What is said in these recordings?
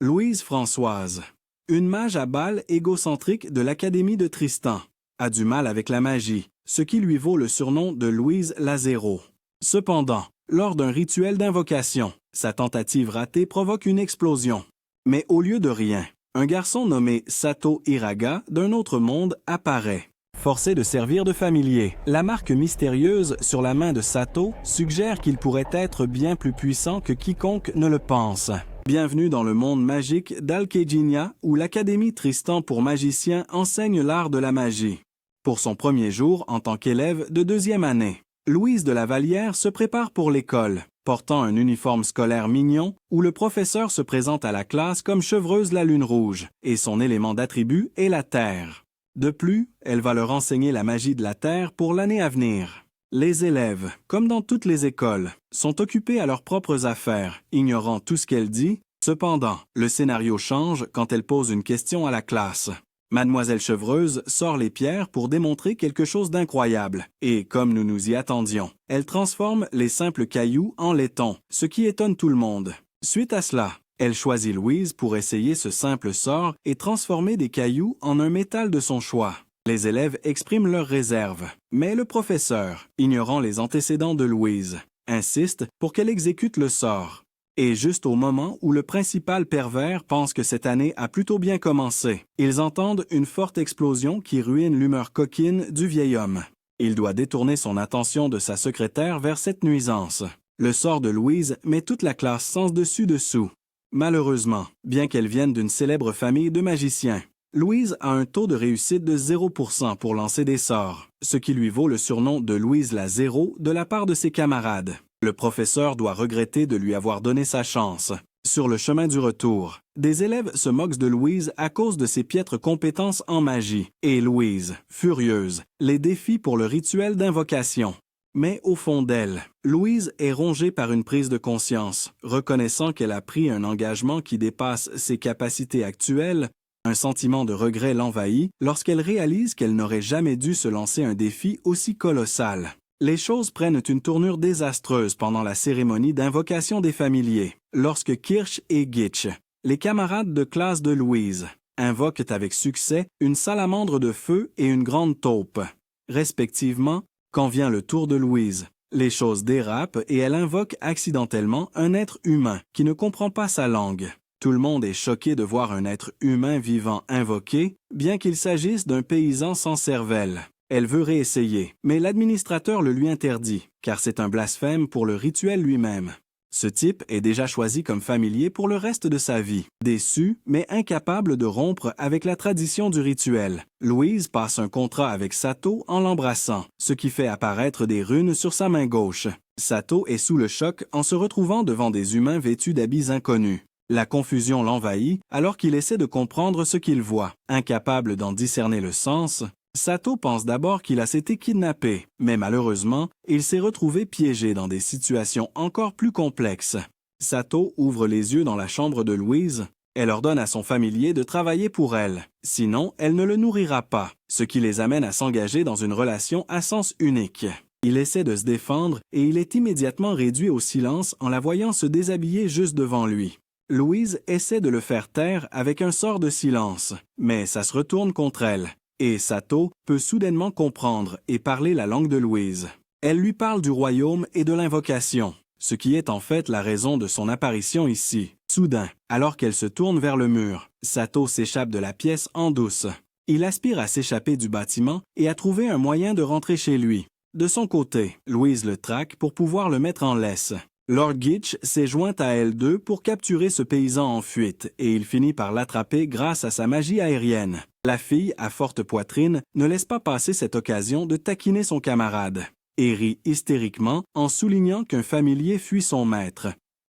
Louise Françoise, une mage à bal égocentrique de l'Académie de Tristan, a du mal avec la magie, ce qui lui vaut le surnom de Louise la Zéro. Cependant, lors d'un rituel d'invocation, sa tentative ratée provoque une explosion. Mais au lieu de rien, un garçon nommé Sato Hiraga d'un autre monde apparaît. Forcé de servir de familier, la marque mystérieuse sur la main de Sato suggère qu'il pourrait être bien plus puissant que quiconque ne le pense. Bienvenue dans le monde magique d'Alkeginia où l'Académie Tristan pour magiciens enseigne l'art de la magie. Pour son premier jour en tant qu'élève de 2e année, Louise de la Vallière se prépare pour l'école, portant un uniforme scolaire mignon où le professeur se présente à la classe comme Chevreuse la Lune Rouge et son élément d'attribut est la Terre. De plus, elle va leur enseigner la magie de la Terre pour l'année à venir. Les élèves, comme dans toutes les écoles, sont occupés à leurs propres affaires, ignorant tout ce qu'elle dit. Cependant, le scénario change quand elle pose une question à la classe. Mademoiselle Chevreuse sort les pierres pour démontrer quelque chose d'incroyable, et comme nous nous y attendions, elle transforme les simples cailloux en laiton, ce qui étonne tout le monde. Suite à cela, elle choisit Louise pour essayer ce simple sort et transformer des cailloux en un métal de son choix. Les élèves expriment leurs réserves, mais le professeur, ignorant les antécédents de Louise, insiste pour qu'elle exécute le sort. Et juste au moment où le principal pervers pense que cette année a plutôt bien commencé, ils entendent une forte explosion qui ruine l'humeur coquine du vieil homme. Il doit détourner son attention de sa secrétaire vers cette nuisance. Le sort de Louise met toute la classe sens dessus dessous. Malheureusement, bien qu'elle vienne d'une célèbre famille de magiciens, Louise a un taux de réussite de 0% pour lancer des sorts, ce qui lui vaut le surnom de Louise la Zéro de la part de ses camarades. Le professeur doit regretter de lui avoir donné sa chance. Sur le chemin du retour, des élèves se moquent de Louise à cause de ses piètres compétences en magie, et Louise, furieuse, les défie pour le rituel d'invocation. Mais au fond d'elle, Louise est rongée par une prise de conscience, reconnaissant qu'elle a pris un engagement qui dépasse ses capacités actuelles. Un sentiment de regret l'envahit lorsqu'elle réalise qu'elle n'aurait jamais dû se lancer un défi aussi colossal. Les choses prennent une tournure désastreuse pendant la cérémonie d'invocation des familiers, lorsque Kirsch et Gitch, les camarades de classe de Louise, invoquent avec succès une salamandre de feu et une grande taupe. Respectivement, quand vient le tour de Louise, les choses dérapent et elle invoque accidentellement un être humain qui ne comprend pas sa langue. Tout le monde est choqué de voir un être humain vivant invoqué, bien qu'il s'agisse d'un paysan sans cervelle. Elle veut réessayer, mais l'administrateur le lui interdit, car c'est un blasphème pour le rituel lui-même. Ce type est déjà choisi comme familier pour le reste de sa vie. Déçu, mais incapable de rompre avec la tradition du rituel, Louise passe un contrat avec Sato en l'embrassant, ce qui fait apparaître des runes sur sa main gauche. Sato est sous le choc en se retrouvant devant des humains vêtus d'habits inconnus. La confusion l'envahit alors qu'il essaie de comprendre ce qu'il voit. Incapable d'en discerner le sens, Sato pense d'abord qu'il a été kidnappé, mais malheureusement, il s'est retrouvé piégé dans des situations encore plus complexes. Sato ouvre les yeux dans la chambre de Louise. Elle ordonne à son familier de travailler pour elle, sinon elle ne le nourrira pas, ce qui les amène à s'engager dans une relation à sens unique. Il essaie de se défendre et il est immédiatement réduit au silence en la voyant se déshabiller juste devant lui. Louise essaie de le faire taire avec un sort de silence, mais ça se retourne contre elle, et Sato peut soudainement comprendre et parler la langue de Louise. Elle lui parle du royaume et de l'invocation, ce qui est en fait la raison de son apparition ici. Soudain, alors qu'elle se tourne vers le mur, Sato s'échappe de la pièce en douce. Il aspire à s'échapper du bâtiment et à trouver un moyen de rentrer chez lui. De son côté, Louise le traque pour pouvoir le mettre en laisse. Lord Gitch s'est joint à elle deux pour capturer ce paysan en fuite et il finit par l'attraper grâce à sa magie aérienne. La fille, à forte poitrine, ne laisse pas passer cette occasion de taquiner son camarade et rit hystériquement en soulignant qu'un familier fuit son maître.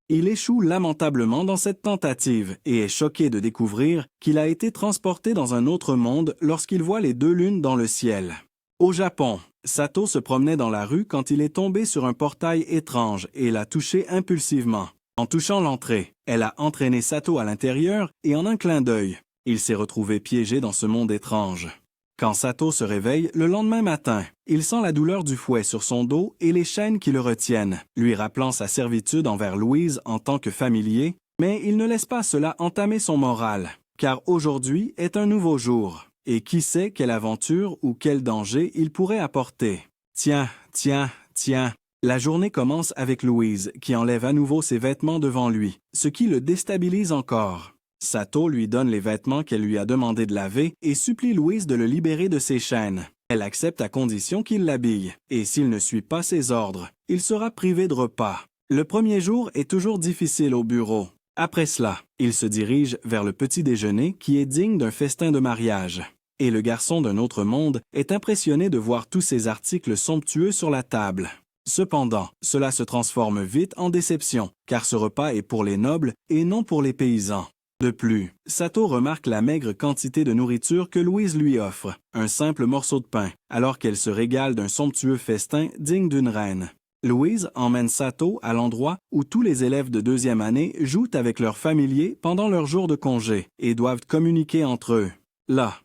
Il échoue lamentablement dans cette tentative et est choqué de découvrir qu'il a été transporté dans un autre monde lorsqu'il voit les 2 lunes dans le ciel. Au Japon, Sato se promenait dans la rue quand il est tombé sur un portail étrange et l'a touché impulsivement. En touchant l'entrée, elle a entraîné Sato à l'intérieur et en un clin d'œil, il s'est retrouvé piégé dans ce monde étrange. Quand Sato se réveille le lendemain matin, il sent la douleur du fouet sur son dos et les chaînes qui le retiennent, lui rappelant sa servitude envers Louise en tant que familier. Mais il ne laisse pas cela entamer son moral, car aujourd'hui est un nouveau jour, et qui sait quelle aventure ou quel danger il pourrait apporter. Tiens, tiens, tiens. La journée commence avec Louise, qui enlève à nouveau ses vêtements devant lui, ce qui le déstabilise encore. Sato lui donne les vêtements qu'elle lui a demandé de laver et supplie Louise de le libérer de ses chaînes. Elle accepte à condition qu'il l'habille, et s'il ne suit pas ses ordres, il sera privé de repas. Le premier jour est toujours difficile au bureau. Après cela, il se dirige vers le petit déjeuner qui est digne d'un festin de mariage. Et le garçon d'un autre monde est impressionné de voir tous ces articles somptueux sur la table. Cependant, cela se transforme vite en déception, car ce repas est pour les nobles et non pour les paysans. De plus, Sato remarque la maigre quantité de nourriture que Louise lui offre, un simple morceau de pain, alors qu'elle se régale d'un somptueux festin digne d'une reine. Louise emmène Sato à l'endroit où tous les élèves de deuxième année jouent avec leurs familiers pendant leurs jours de congé et doivent communiquer entre eux. Là,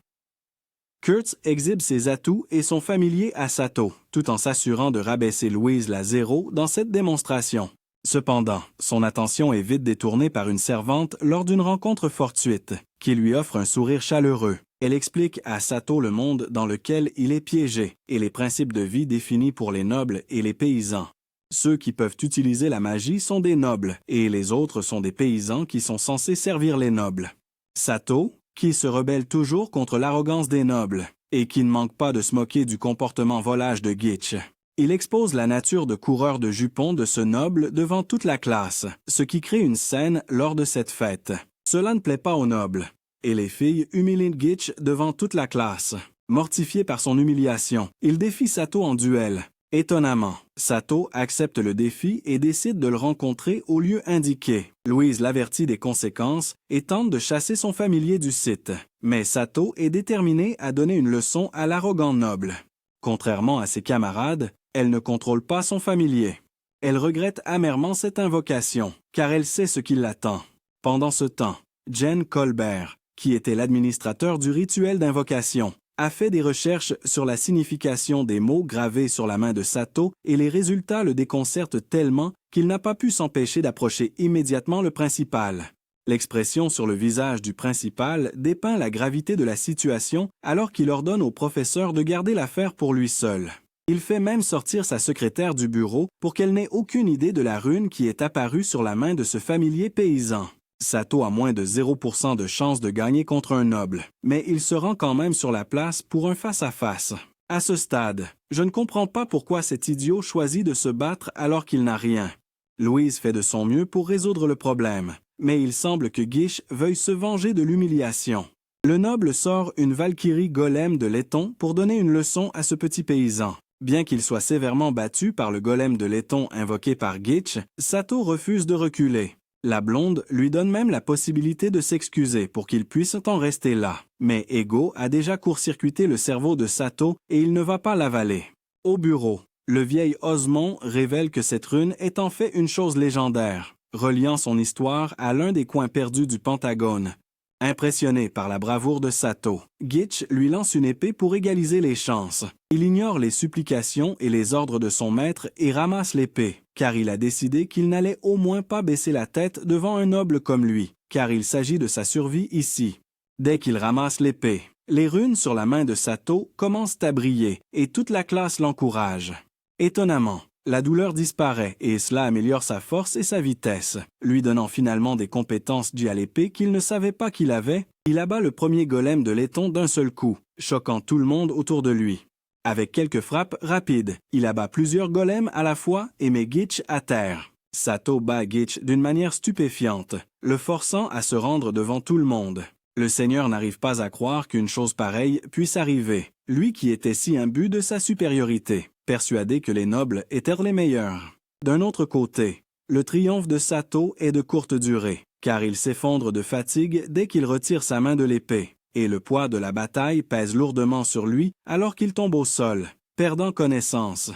Kurtz exhibe ses atouts et son familier à Sato, tout en s'assurant de rabaisser Louise la zéro dans cette démonstration. Cependant, son attention est vite détournée par une servante lors d'une rencontre fortuite, qui lui offre un sourire chaleureux. Elle explique à Sato le monde dans lequel il est piégé et les principes de vie définis pour les nobles et les paysans. Ceux qui peuvent utiliser la magie sont des nobles et les autres sont des paysans qui sont censés servir les nobles. Sato, qui se rebelle toujours contre l'arrogance des nobles et qui ne manque pas de se moquer du comportement volage de Gitch. Il expose la nature de coureur de jupons de ce noble devant toute la classe, ce qui crée une scène lors de cette fête. Cela ne plaît pas aux nobles, et les filles humilient Gitch devant toute la classe. Mortifié par son humiliation, il défie Sato en duel. Étonnamment, Sato accepte le défi et décide de le rencontrer au lieu indiqué. Louise l'avertit des conséquences et tente de chasser son familier du site. Mais Sato est déterminée à donner une leçon à l'arrogant noble. Contrairement à ses camarades, elle ne contrôle pas son familier. Elle regrette amèrement cette invocation, car elle sait ce qui l'attend. Pendant ce temps, Jen Colbert, qui était l'administrateur du rituel d'invocation, a fait des recherches sur la signification des mots gravés sur la main de Sato et les résultats le déconcertent tellement qu'il n'a pas pu s'empêcher d'approcher immédiatement le principal. L'expression sur le visage du principal dépeint la gravité de la situation alors qu'il ordonne au professeur de garder l'affaire pour lui seul. Il fait même sortir sa secrétaire du bureau pour qu'elle n'ait aucune idée de la rune qui est apparue sur la main de ce familier paysan. Sato a moins de 0% de chance de gagner contre un noble, mais il se rend quand même sur la place pour un face-à-face. À ce stade, je ne comprends pas pourquoi cet idiot choisit de se battre alors qu'il n'a rien. Louise fait de son mieux pour résoudre le problème, mais il semble que Gitch veuille se venger de l'humiliation. Le noble sort une valkyrie golem de laiton pour donner une leçon à ce petit paysan. Bien qu'il soit sévèrement battu par le golem de laiton invoqué par Gitch, Sato refuse de reculer. La blonde lui donne même la possibilité de s'excuser pour qu'il puisse en rester là. Mais Ego a déjà court-circuité le cerveau de Sato et il ne va pas l'avaler. Au bureau, le vieil Osmond révèle que cette rune est en fait une chose légendaire, reliant son histoire à l'un des coins perdus du Pentagone. Impressionné par la bravoure de Sato, Gitch lui lance une épée pour égaliser les chances. Il ignore les supplications et les ordres de son maître et ramasse l'épée, car il a décidé qu'il n'allait au moins pas baisser la tête devant un noble comme lui, car il s'agit de sa survie ici. Dès qu'il ramasse l'épée, les runes sur la main de Sato commencent à briller et toute la classe l'encourage. Étonnamment, la douleur disparaît et cela améliore sa force et sa vitesse, lui donnant finalement des compétences dues à l'épée qu'il ne savait pas qu'il avait. Il abat le premier golem de laiton d'un seul coup, choquant tout le monde autour de lui. Avec quelques frappes rapides, il abat plusieurs golems à la fois et met Gitch à terre. Sato bat Gitch d'une manière stupéfiante, le forçant à se rendre devant tout le monde. Le seigneur n'arrive pas à croire qu'une chose pareille puisse arriver, lui qui était si imbu de sa supériorité, persuadé que les nobles étaient les meilleurs. D'un autre côté, le triomphe de Sato est de courte durée, car il s'effondre de fatigue dès qu'il retire sa main de l'épée, et le poids de la bataille pèse lourdement sur lui alors qu'il tombe au sol, perdant connaissance.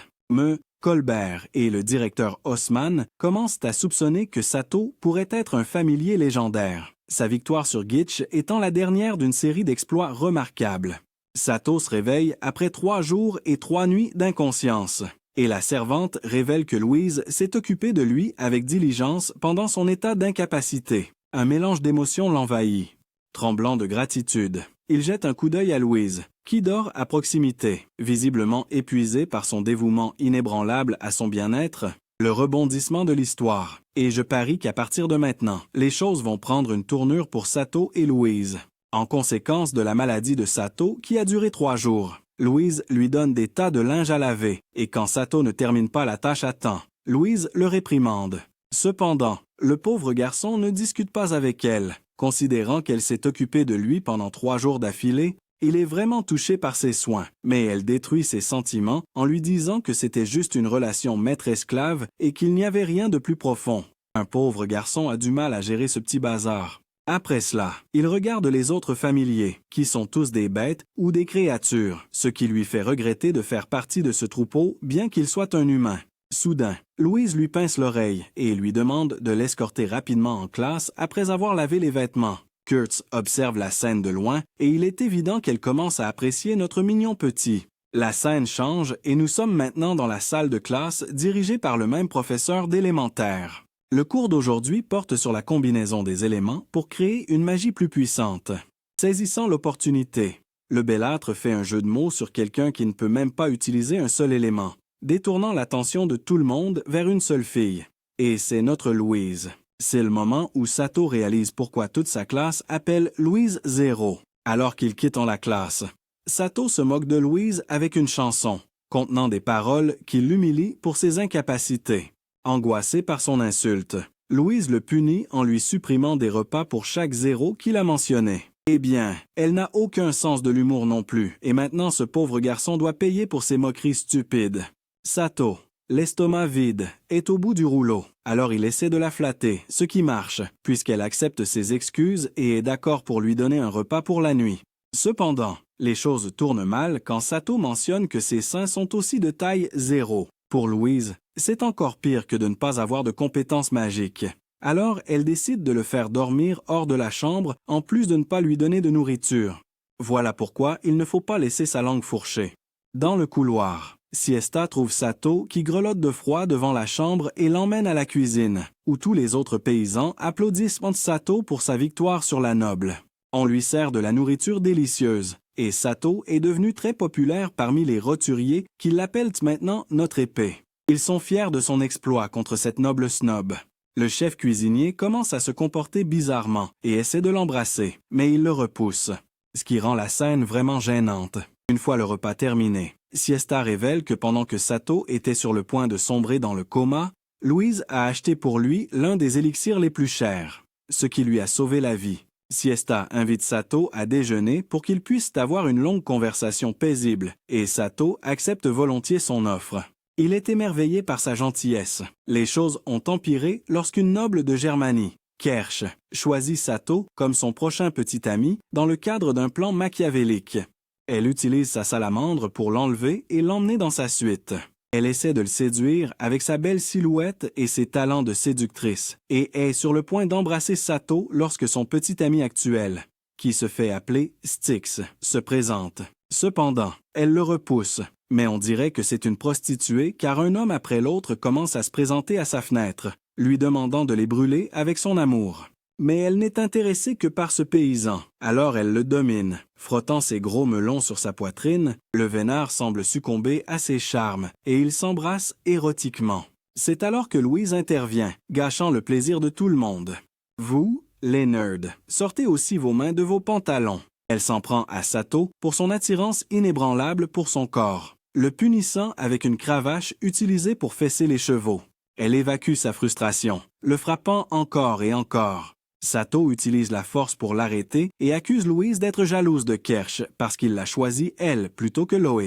Colbert et le directeur Haussmann commencent à soupçonner que Sato pourrait être un familier légendaire, sa victoire sur Gitch étant la dernière d'une série d'exploits remarquables. Sato se réveille après 3 jours et 3 nuits d'inconscience, et la servante révèle que Louise s'est occupée de lui avec diligence pendant son état d'incapacité. Un mélange d'émotions l'envahit. Tremblant de gratitude, il jette un coup d'œil à Louise, qui dort à proximité, visiblement épuisée par son dévouement inébranlable à son bien-être. Le rebondissement de l'histoire. Et je parie qu'à partir de maintenant, les choses vont prendre une tournure pour Sato et Louise. En conséquence de la maladie de Sato qui a duré 3 jours, Louise lui donne des tas de linge à laver, et quand Sato ne termine pas la tâche à temps, Louise le réprimande. Cependant, le pauvre garçon ne discute pas avec elle, considérant qu'elle s'est occupée de lui pendant 3 jours d'affilée. Il est vraiment touché par ses soins, mais elle détruit ses sentiments en lui disant que c'était juste une relation maître-esclave et qu'il n'y avait rien de plus profond. Un pauvre garçon a du mal à gérer ce petit bazar. Après cela, il regarde les autres familiers, qui sont tous des bêtes ou des créatures, ce qui lui fait regretter de faire partie de ce troupeau bien qu'il soit un humain. Soudain, Louise lui pince l'oreille et lui demande de l'escorter rapidement en classe après avoir lavé les vêtements. Kurtz observe la scène de loin et il est évident qu'elle commence à apprécier notre mignon petit. La scène change et nous sommes maintenant dans la salle de classe dirigée par le même professeur d'élémentaire. Le cours d'aujourd'hui porte sur la combinaison des éléments pour créer une magie plus puissante. Saisissant l'opportunité, le bellâtre fait un jeu de mots sur quelqu'un qui ne peut même pas utiliser un seul élément, détournant l'attention de tout le monde vers une seule fille. Et c'est notre Louise. C'est le moment où Sato réalise pourquoi toute sa classe appelle Louise 0, alors qu'il quitte la classe. Sato se moque de Louise avec une chanson, contenant des paroles qui l'humilient pour ses incapacités. Angoissée par son insulte, Louise le punit en lui supprimant des repas pour chaque 0 qu'il a mentionné. Eh bien, elle n'a aucun sens de l'humour non plus, et maintenant ce pauvre garçon doit payer pour ses moqueries stupides. Sato, l'estomac vide, est au bout du rouleau. Alors il essaie de la flatter, ce qui marche, puisqu'elle accepte ses excuses et est d'accord pour lui donner un repas pour la nuit. Cependant, les choses tournent mal quand Sato mentionne que ses seins sont aussi de taille 0. Pour Louise, c'est encore pire que de ne pas avoir de compétences magiques. Alors elle décide de le faire dormir hors de la chambre, en plus de ne pas lui donner de nourriture. Voilà pourquoi il ne faut pas laisser sa langue fourcher. Dans le couloir, Siesta trouve Sato qui grelotte de froid devant la chambre et l'emmène à la cuisine, où tous les autres paysans applaudissent Sato pour sa victoire sur la noble. On lui sert de la nourriture délicieuse, et Sato est devenu très populaire parmi les roturiers qui l'appellent maintenant notre épée. Ils sont fiers de son exploit contre cette noble snob. Le chef cuisinier commence à se comporter bizarrement et essaie de l'embrasser, mais il le repousse, ce qui rend la scène vraiment gênante. Une fois le repas terminé, Siesta révèle que pendant que Sato était sur le point de sombrer dans le coma, Louise a acheté pour lui l'un des élixirs les plus chers, ce qui lui a sauvé la vie. Siesta invite Sato à déjeuner pour qu'ils puissent avoir une longue conversation paisible, et Sato accepte volontiers son offre. Il est émerveillé par sa gentillesse. Les choses ont empiré lorsqu'une noble de Germanie, Kersh, choisit Sato comme son prochain petit ami dans le cadre d'un plan machiavélique. Elle utilise sa salamandre pour l'enlever et l'emmener dans sa suite. Elle essaie de le séduire avec sa belle silhouette et ses talents de séductrice, et est sur le point d'embrasser Sato lorsque son petit ami actuel, qui se fait appeler Styx, se présente. Cependant, elle le repousse, mais on dirait que c'est une prostituée car un homme après l'autre commence à se présenter à sa fenêtre, lui demandant de les brûler avec son amour. Mais elle n'est intéressée que par ce paysan, alors elle le domine. Frottant ses gros melons sur sa poitrine, le vénard semble succomber à ses charmes, et ils s'embrassent érotiquement. C'est alors que Louise intervient, gâchant le plaisir de tout le monde. Vous, les nerds, sortez aussi vos mains de vos pantalons. Elle s'en prend à Sato pour son attirance inébranlable pour son corps, le punissant avec une cravache utilisée pour fesser les chevaux. Elle évacue sa frustration, le frappant encore et encore. Sato utilise la force pour l'arrêter et accuse Louise d'être jalouse de Kersh parce qu'il l'a choisie, elle, plutôt que Lois.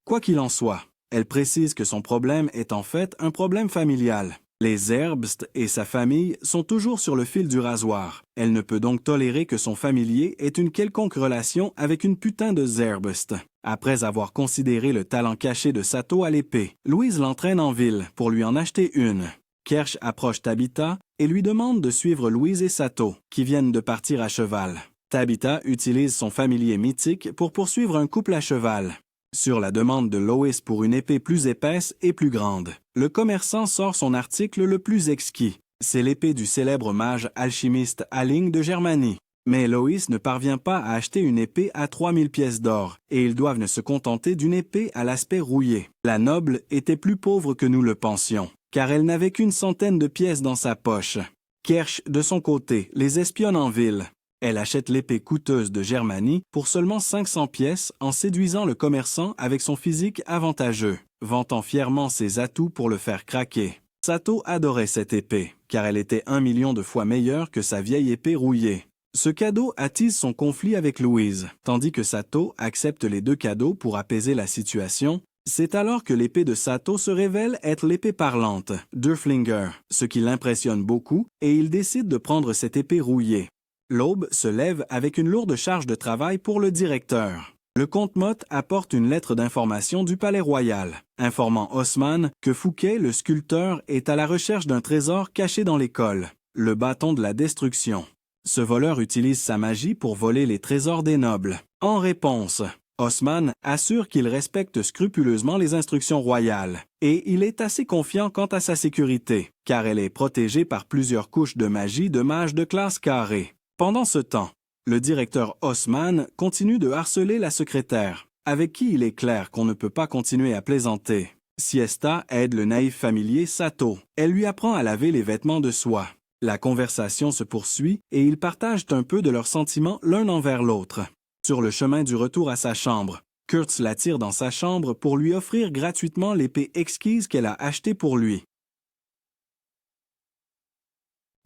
Quoi qu'il en soit, elle précise que son problème est en fait un problème familial. Les Herbst et sa famille sont toujours sur le fil du rasoir. Elle ne peut donc tolérer que son familier ait une quelconque relation avec une putain de Zerbst. Après avoir considéré le talent caché de Sato à l'épée, Louise l'entraîne en ville pour lui en acheter une. Kersh approche Tabitha et lui demande de suivre Louise et Sato, qui viennent de partir à cheval. Tabitha utilise son familier mythique pour poursuivre un couple à cheval. Sur la demande de Lois pour une épée plus épaisse et plus grande, le commerçant sort son article le plus exquis, C'est l'épée du célèbre mage alchimiste Halling de Germanie. Mais Loïs ne parvient pas à acheter une épée à 3000 pièces d'or, et ils doivent se contenter d'une épée à l'aspect rouillé. La noble était plus pauvre que nous le pensions, car elle n'avait qu'une centaine de pièces dans sa poche. Kersh, de son côté, les espionne en ville. Elle achète l'épée coûteuse de Germanie pour seulement 500 pièces en séduisant le commerçant avec son physique avantageux, vantant fièrement ses atouts pour le faire craquer. Sato adorait cette épée, car elle était 1 million de fois meilleure que sa vieille épée rouillée. Ce cadeau attise son conflit avec Louise, tandis que Sato accepte les 2 cadeaux pour apaiser la situation. C'est alors que l'épée de Sato se révèle être l'épée parlante, Dürflinger, ce qui l'impressionne beaucoup, et il décide de prendre cette épée rouillée. L'aube se lève avec une lourde charge de travail pour le directeur. Le comte Mott apporte une lettre d'information du palais royal, informant Haussmann que Fouquet, le sculpteur, est à la recherche d'un trésor caché dans l'école, le bâton de la destruction. Ce voleur utilise sa magie pour voler les trésors des nobles. En réponse, Haussmann assure qu'il respecte scrupuleusement les instructions royales, et il est assez confiant quant à sa sécurité, car elle est protégée par plusieurs couches de magie de mages de classe carrée. Pendant ce temps, le directeur Haussmann continue de harceler la secrétaire, avec qui il est clair qu'on ne peut pas continuer à plaisanter. Siesta aide le naïf familier Sato. Elle lui apprend à laver les vêtements de soie. La conversation se poursuit et ils partagent un peu de leurs sentiments l'un envers l'autre. Sur le chemin du retour à sa chambre, Kurtz l'attire dans sa chambre pour lui offrir gratuitement l'épée exquise qu'elle a achetée pour lui.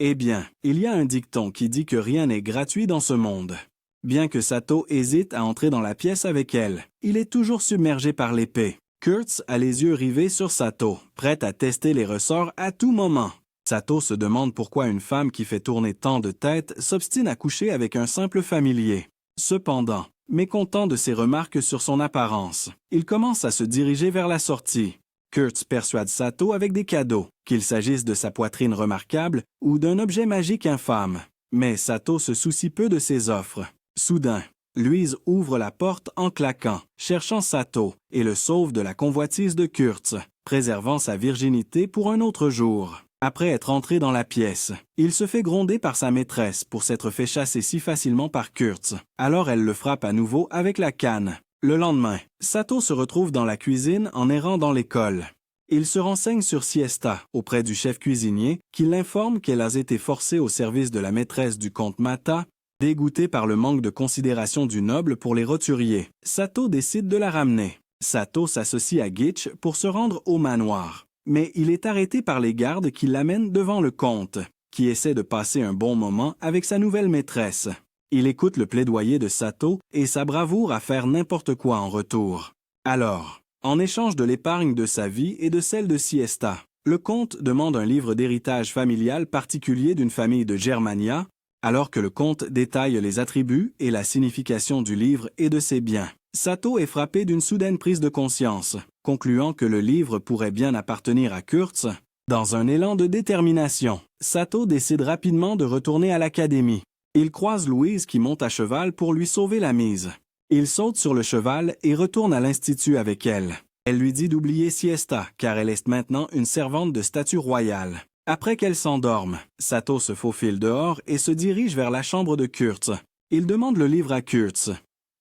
Eh bien, il y a un dicton qui dit que rien n'est gratuit dans ce monde. Bien que Sato hésite à entrer dans la pièce avec elle, il est toujours submergé par l'épée. Kurtz a les yeux rivés sur Sato, prête à tester les ressorts à tout moment. Sato se demande pourquoi une femme qui fait tourner tant de têtes s'obstine à coucher avec un simple familier. Cependant, mécontent de ses remarques sur son apparence, il commence à se diriger vers la sortie. Kurtz persuade Sato avec des cadeaux, qu'il s'agisse de sa poitrine remarquable ou d'un objet magique infâme. Mais Sato se soucie peu de ses offres. Soudain, Louise ouvre la porte en claquant, cherchant Sato, et le sauve de la convoitise de Kurtz, préservant sa virginité pour un autre jour. Après être entré dans la pièce, il se fait gronder par sa maîtresse pour s'être fait chasser si facilement par Kurtz. Alors elle le frappe à nouveau avec la canne. Le lendemain, Sato se retrouve dans la cuisine en errant dans l'école. Il se renseigne sur Siesta auprès du chef cuisinier qui l'informe qu'elle a été forcée au service de la maîtresse du comte Mata. Dégoûté par le manque de considération du noble pour les roturiers, Sato décide de la ramener. Sato s'associe à Gitch pour se rendre au manoir. Mais il est arrêté par les gardes qui l'amènent devant le comte, qui essaie de passer un bon moment avec sa nouvelle maîtresse. Il écoute le plaidoyer de Sato et sa bravoure à faire n'importe quoi en retour. Alors, en échange de l'épargne de sa vie et de celle de Siesta, le comte demande un livre d'héritage familial particulier d'une famille de Germania, alors que le comte détaille les attributs et la signification du livre et de ses biens. Sato est frappé d'une soudaine prise de conscience, concluant que le livre pourrait bien appartenir à Kurtz. Dans un élan de détermination, Sato décide rapidement de retourner à l'académie. Il croise Louise qui monte à cheval pour lui sauver la mise. Il saute sur le cheval et retourne à l'institut avec elle. Elle lui dit d'oublier Siesta, car elle est maintenant une servante de statut royal. Après qu'elle s'endorme, Sato se faufile dehors et se dirige vers la chambre de Kurtz. Il demande le livre à Kurtz,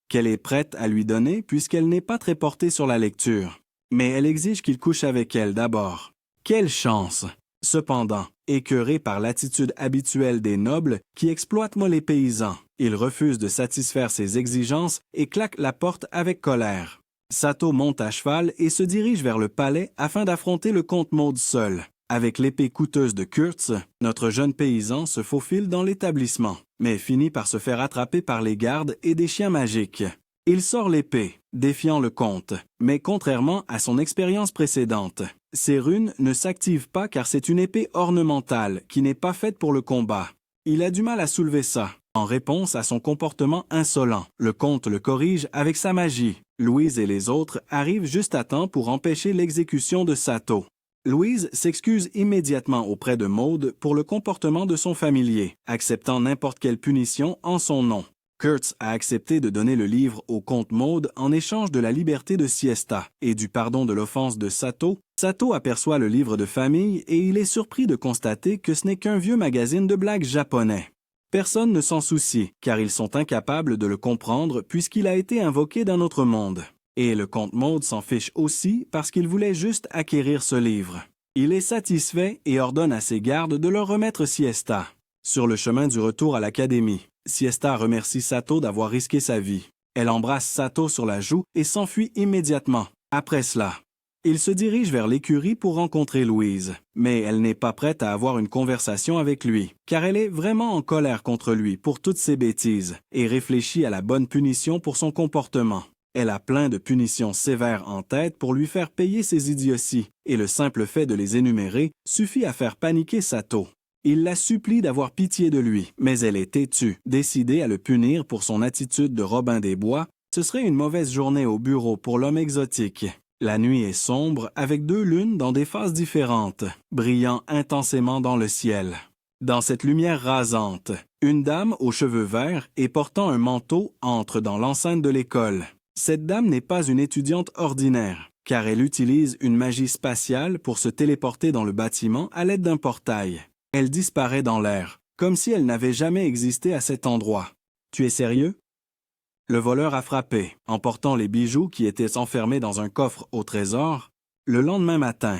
qu'elle est prête à lui donner puisqu'elle n'est pas très portée sur la lecture. Mais elle exige qu'il couche avec elle d'abord. Quelle chance! Cependant, écœuré par l'attitude habituelle des nobles qui exploitent les paysans, il refuse de satisfaire ses exigences et claque la porte avec colère. Sato monte à cheval et se dirige vers le palais afin d'affronter le comte Maud seul. Avec l'épée coûteuse de Kurtz, notre jeune paysan se faufile dans l'établissement, mais finit par se faire attraper par les gardes et des chiens magiques. Il sort l'épée, défiant le comte, mais contrairement à son expérience précédente, ses runes ne s'activent pas car c'est une épée ornementale qui n'est pas faite pour le combat. Il a du mal à soulever ça. En réponse à son comportement insolent, le comte le corrige avec sa magie. Louise et les autres arrivent juste à temps pour empêcher l'exécution de Sato. Louise s'excuse immédiatement auprès de Maud pour le comportement de son familier, acceptant n'importe quelle punition en son nom. Kurtz a accepté de donner le livre au comte Maud en échange de la liberté de Siesta et du pardon de l'offense de Sato. Sato aperçoit le livre de famille et il est surpris de constater que ce n'est qu'un vieux magazine de blagues japonais. Personne ne s'en soucie, car ils sont incapables de le comprendre puisqu'il a été invoqué d'un autre monde. Et le comte Maud s'en fiche aussi parce qu'il voulait juste acquérir ce livre. Il est satisfait et ordonne à ses gardes de leur remettre Siesta. Sur le chemin du retour à l'académie, Siesta remercie Sato d'avoir risqué sa vie. Elle embrasse Sato sur la joue et s'enfuit immédiatement. Après cela, il se dirige vers l'écurie pour rencontrer Louise, mais elle n'est pas prête à avoir une conversation avec lui, car elle est vraiment en colère contre lui pour toutes ses bêtises et réfléchit à la bonne punition pour son comportement. Elle a plein de punitions sévères en tête pour lui faire payer ses idioties, et le simple fait de les énumérer suffit à faire paniquer Sato. Il la supplie d'avoir pitié de lui, mais elle est têtue, décidée à le punir pour son attitude de Robin des Bois. Ce serait une mauvaise journée au bureau pour l'homme exotique. La nuit est sombre, avec 2 lunes dans des phases différentes, brillant intensément dans le ciel. Dans cette lumière rasante, une dame aux cheveux verts et portant un manteau entre dans l'enceinte de l'école. Cette dame n'est pas une étudiante ordinaire, car elle utilise une magie spatiale pour se téléporter dans le bâtiment à l'aide d'un portail. Elle disparaît dans l'air, comme si elle n'avait jamais existé à cet endroit. « Tu es sérieux? » Le voleur a frappé, emportant les bijoux qui étaient enfermés dans un coffre au trésor. Le lendemain matin,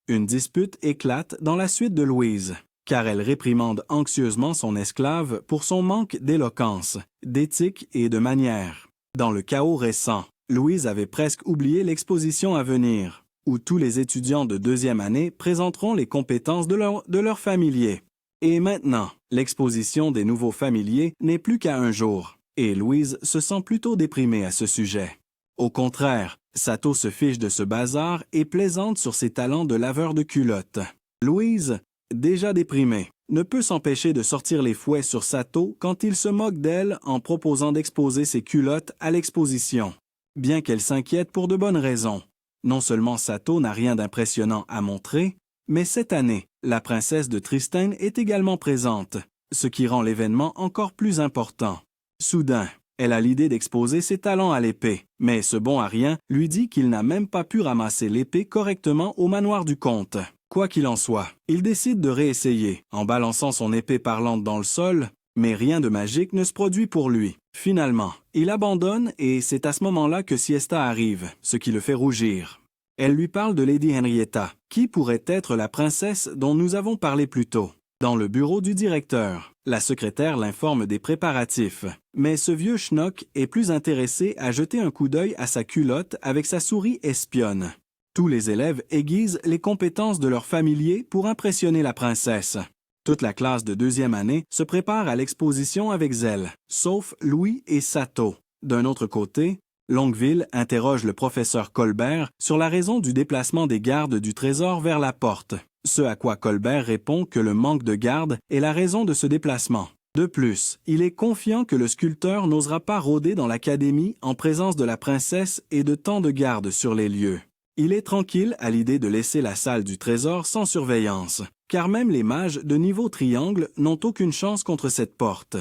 une dispute éclate dans la suite de Louise, car elle réprimande anxieusement son esclave pour son manque d'éloquence, d'éthique et de manières. Dans le chaos récent, Louise avait presque oublié l'exposition à venir, où tous les étudiants de 2e année présenteront les compétences de leur familier. Et maintenant, l'exposition des nouveaux familiers n'est plus qu'à un jour, et Louise se sent plutôt déprimée à ce sujet. Au contraire, Sato se fiche de ce bazar et plaisante sur ses talents de laveur de culottes. Louise, déjà déprimée, ne peut s'empêcher de sortir les fouets sur Sato quand il se moque d'elle en proposant d'exposer ses culottes à l'exposition. Bien qu'elle s'inquiète pour de bonnes raisons. Non seulement Sato n'a rien d'impressionnant à montrer, mais cette année, la princesse de Tristan est également présente, ce qui rend l'événement encore plus important. Soudain, elle a l'idée d'exposer ses talents à l'épée, mais ce bon à rien lui dit qu'il n'a même pas pu ramasser l'épée correctement au manoir du comte. Quoi qu'il en soit, il décide de réessayer, en balançant son épée parlante dans le sol, mais rien de magique ne se produit pour lui. Finalement, il abandonne et c'est à ce moment-là que Siesta arrive, ce qui le fait rougir. Elle lui parle de Lady Henrietta, qui pourrait être la princesse dont nous avons parlé plus tôt. Dans le bureau du directeur, la secrétaire l'informe des préparatifs, mais ce vieux schnock est plus intéressé à jeter un coup d'œil à sa culotte avec sa souris espionne. Tous les élèves aiguisent les compétences de leurs familiers pour impressionner la princesse. Toute la classe de 2e année se prépare à l'exposition avec zèle, sauf Louis et Sato. D'un autre côté, Longueville interroge le professeur Colbert sur la raison du déplacement des gardes du trésor vers la porte, ce à quoi Colbert répond que le manque de gardes est la raison de ce déplacement. De plus, il est confiant que le sculpteur n'osera pas rôder dans l'académie en présence de la princesse et de tant de gardes sur les lieux. Il est tranquille à l'idée de laisser la salle du trésor sans surveillance, car même les mages de niveau triangle n'ont aucune chance contre cette porte.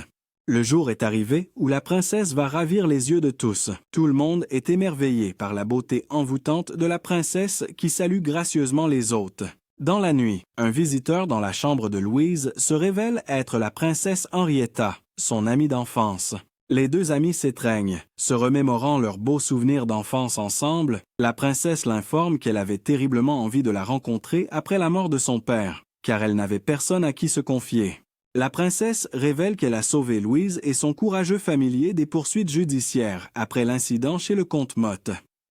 Le jour est arrivé où la princesse va ravir les yeux de tous. Tout le monde est émerveillé par la beauté envoûtante de la princesse qui salue gracieusement les hôtes. Dans la nuit, un visiteur dans la chambre de Louise se révèle être la princesse Henrietta, son amie d'enfance. Les 2 amis s'étreignent, se remémorant leurs beaux souvenirs d'enfance ensemble. La princesse l'informe qu'elle avait terriblement envie de la rencontrer après la mort de son père, car elle n'avait personne à qui se confier. La princesse révèle qu'elle a sauvé Louise et son courageux familier des poursuites judiciaires après l'incident chez le comte Motte.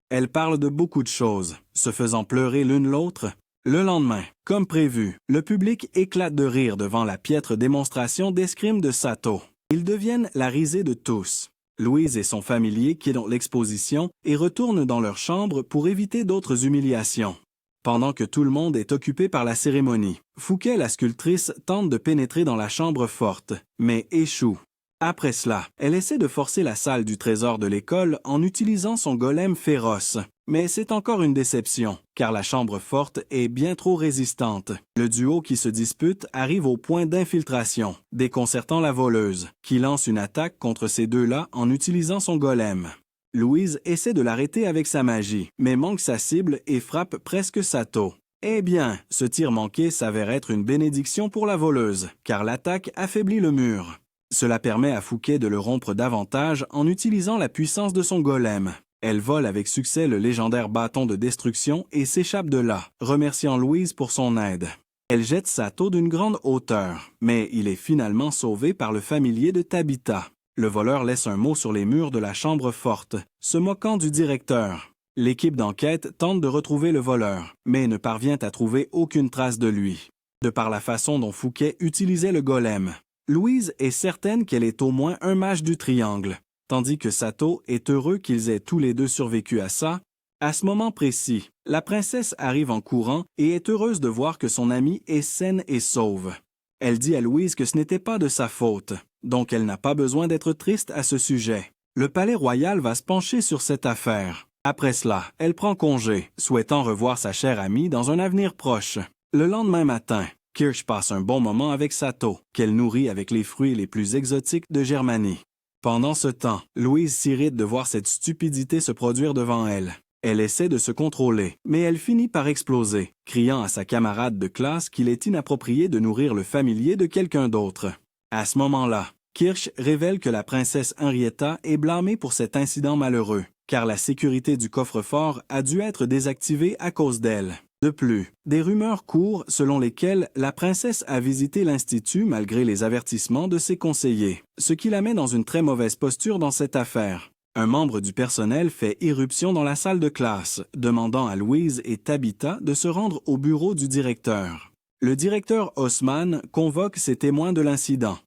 Elle parle de beaucoup de choses, se faisant pleurer l'une l'autre. Le lendemain, comme prévu, le public éclate de rire devant la piètre démonstration d'escrime de Sato. Ils deviennent la risée de tous. Louise et son familier quittent l'exposition et retournent dans leur chambre pour éviter d'autres humiliations. Pendant que tout le monde est occupé par la cérémonie, Fouquet, la sculptrice, tente de pénétrer dans la chambre forte, mais échoue. Après cela, elle essaie de forcer la salle du trésor de l'école en utilisant son golem féroce, Mais c'est encore une déception, car la chambre forte est bien trop résistante. Le duo qui se dispute arrive au point d'infiltration, déconcertant la voleuse, qui lance une attaque contre ces deux-là en utilisant son golem. Louise essaie de l'arrêter avec sa magie, mais manque sa cible et frappe presque Sato. Eh bien, ce tir manqué s'avère être une bénédiction pour la voleuse, car l'attaque affaiblit le mur. Cela permet à Fouquet de le rompre davantage en utilisant la puissance de son golem. Elle vole avec succès le légendaire bâton de destruction et s'échappe de là, remerciant Louise pour son aide. Elle jette Sato d'une grande hauteur, mais il est finalement sauvé par le familier de Tabitha. Le voleur laisse un mot sur les murs de la chambre forte, se moquant du directeur. L'équipe d'enquête tente de retrouver le voleur, mais ne parvient à trouver aucune trace de lui. De par la façon dont Fouquet utilisait le golem, Louise est certaine qu'elle est au moins un mage du triangle, tandis que Sato est heureux qu'ils aient tous les deux survécu à ça. À ce moment précis, la princesse arrive en courant et est heureuse de voir que son amie est saine et sauve. Elle dit à Louise que ce n'était pas de sa faute, donc elle n'a pas besoin d'être triste à ce sujet. Le palais royal va se pencher sur cette affaire. Après cela, elle prend congé, souhaitant revoir sa chère amie dans un avenir proche. Le lendemain matin, Kirsch passe un bon moment avec Sato, qu'elle nourrit avec les fruits les plus exotiques de Germanie. Pendant ce temps, Louise s'irrite de voir cette stupidité se produire devant elle. Elle essaie de se contrôler, mais elle finit par exploser, criant à sa camarade de classe qu'il est inapproprié de nourrir le familier de quelqu'un d'autre. À ce moment-là, Kirsch révèle que la princesse Henrietta est blâmée pour cet incident malheureux, car la sécurité du coffre-fort a dû être désactivée à cause d'elle. De plus, des rumeurs courent selon lesquelles la princesse a visité l'Institut malgré les avertissements de ses conseillers, ce qui la met dans une très mauvaise posture dans cette affaire. Un membre du personnel fait irruption dans la salle de classe, demandant à Louise et Tabitha de se rendre au bureau du directeur. Le directeur Haussmann convoque ses témoins de l'incident.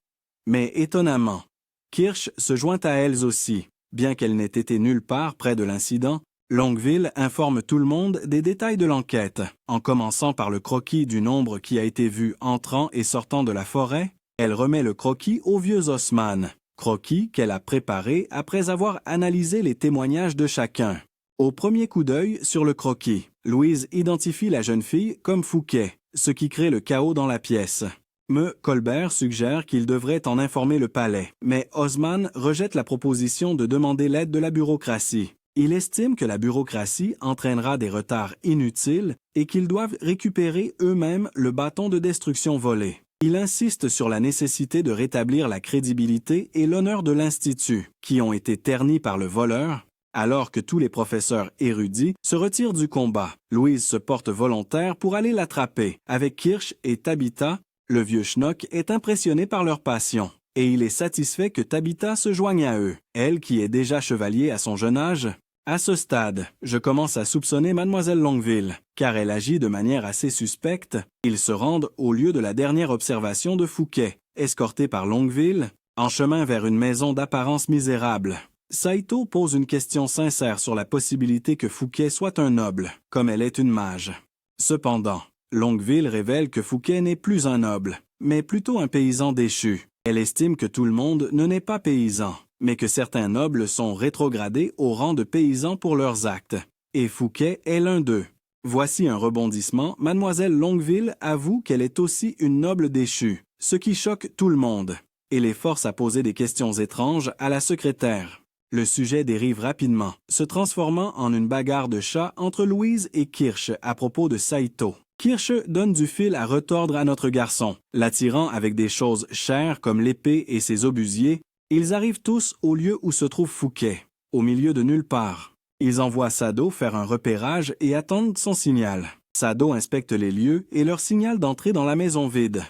Mais étonnamment, Kirsch se joint à elles aussi. Bien qu'elle n'ait été nulle part près de l'incident, Longueville informe tout le monde des détails de l'enquête, en commençant par le croquis du nombre qui a été vu entrant et sortant de la forêt. Elle remet le croquis au vieux Haussmann, croquis qu'elle a préparé après avoir analysé les témoignages de chacun. Au premier coup d'œil sur le croquis, Louise identifie la jeune fille comme Fouquet, ce qui crée le chaos dans la pièce. M. Colbert suggère qu'il devrait en informer le palais, mais Haussmann rejette la proposition de demander l'aide de la bureaucratie. Il estime que la bureaucratie entraînera des retards inutiles et qu'ils doivent récupérer eux-mêmes le bâton de destruction volé. Il insiste sur la nécessité de rétablir la crédibilité et l'honneur de l'Institut, qui ont été ternis par le voleur. Alors que tous les professeurs érudits se retirent du combat, Louise se porte volontaire pour aller l'attraper. Avec Kirsch et Tabitha, le vieux schnock est impressionné par leur passion, et il est satisfait que Tabitha se joigne à eux, elle qui est déjà chevalier à son jeune âge. À ce stade, je commence à soupçonner Mademoiselle Longueville, car elle agit de manière assez suspecte. Ils se rendent au lieu de la dernière observation de Fouquet, escorté par Longueville, en chemin vers une maison d'apparence misérable. Saito pose une question sincère sur la possibilité que Fouquet soit un noble, comme elle est une mage. Cependant, Longueville révèle que Fouquet n'est plus un noble, mais plutôt un paysan déchu. Elle estime que tout le monde ne naît pas paysan, mais que certains nobles sont rétrogradés au rang de paysans pour leurs actes. Et Fouquet est l'un d'eux. Voici un rebondissement. Mademoiselle Longueville avoue qu'elle est aussi une noble déchue, ce qui choque tout le monde, et les force à poser des questions étranges à la secrétaire. Le sujet dérive rapidement, se transformant en une bagarre de chat entre Louise et Kirsch à propos de Saito. Kirsch donne du fil à retordre à notre garçon, l'attirant avec des choses chères comme l'épée et ses obusiers. Ils arrivent tous au lieu où se trouve Fouquet, au milieu de nulle part. Ils envoient Sado faire un repérage et attendent son signal. Sado inspecte les lieux et leur signale d'entrer dans la maison vide.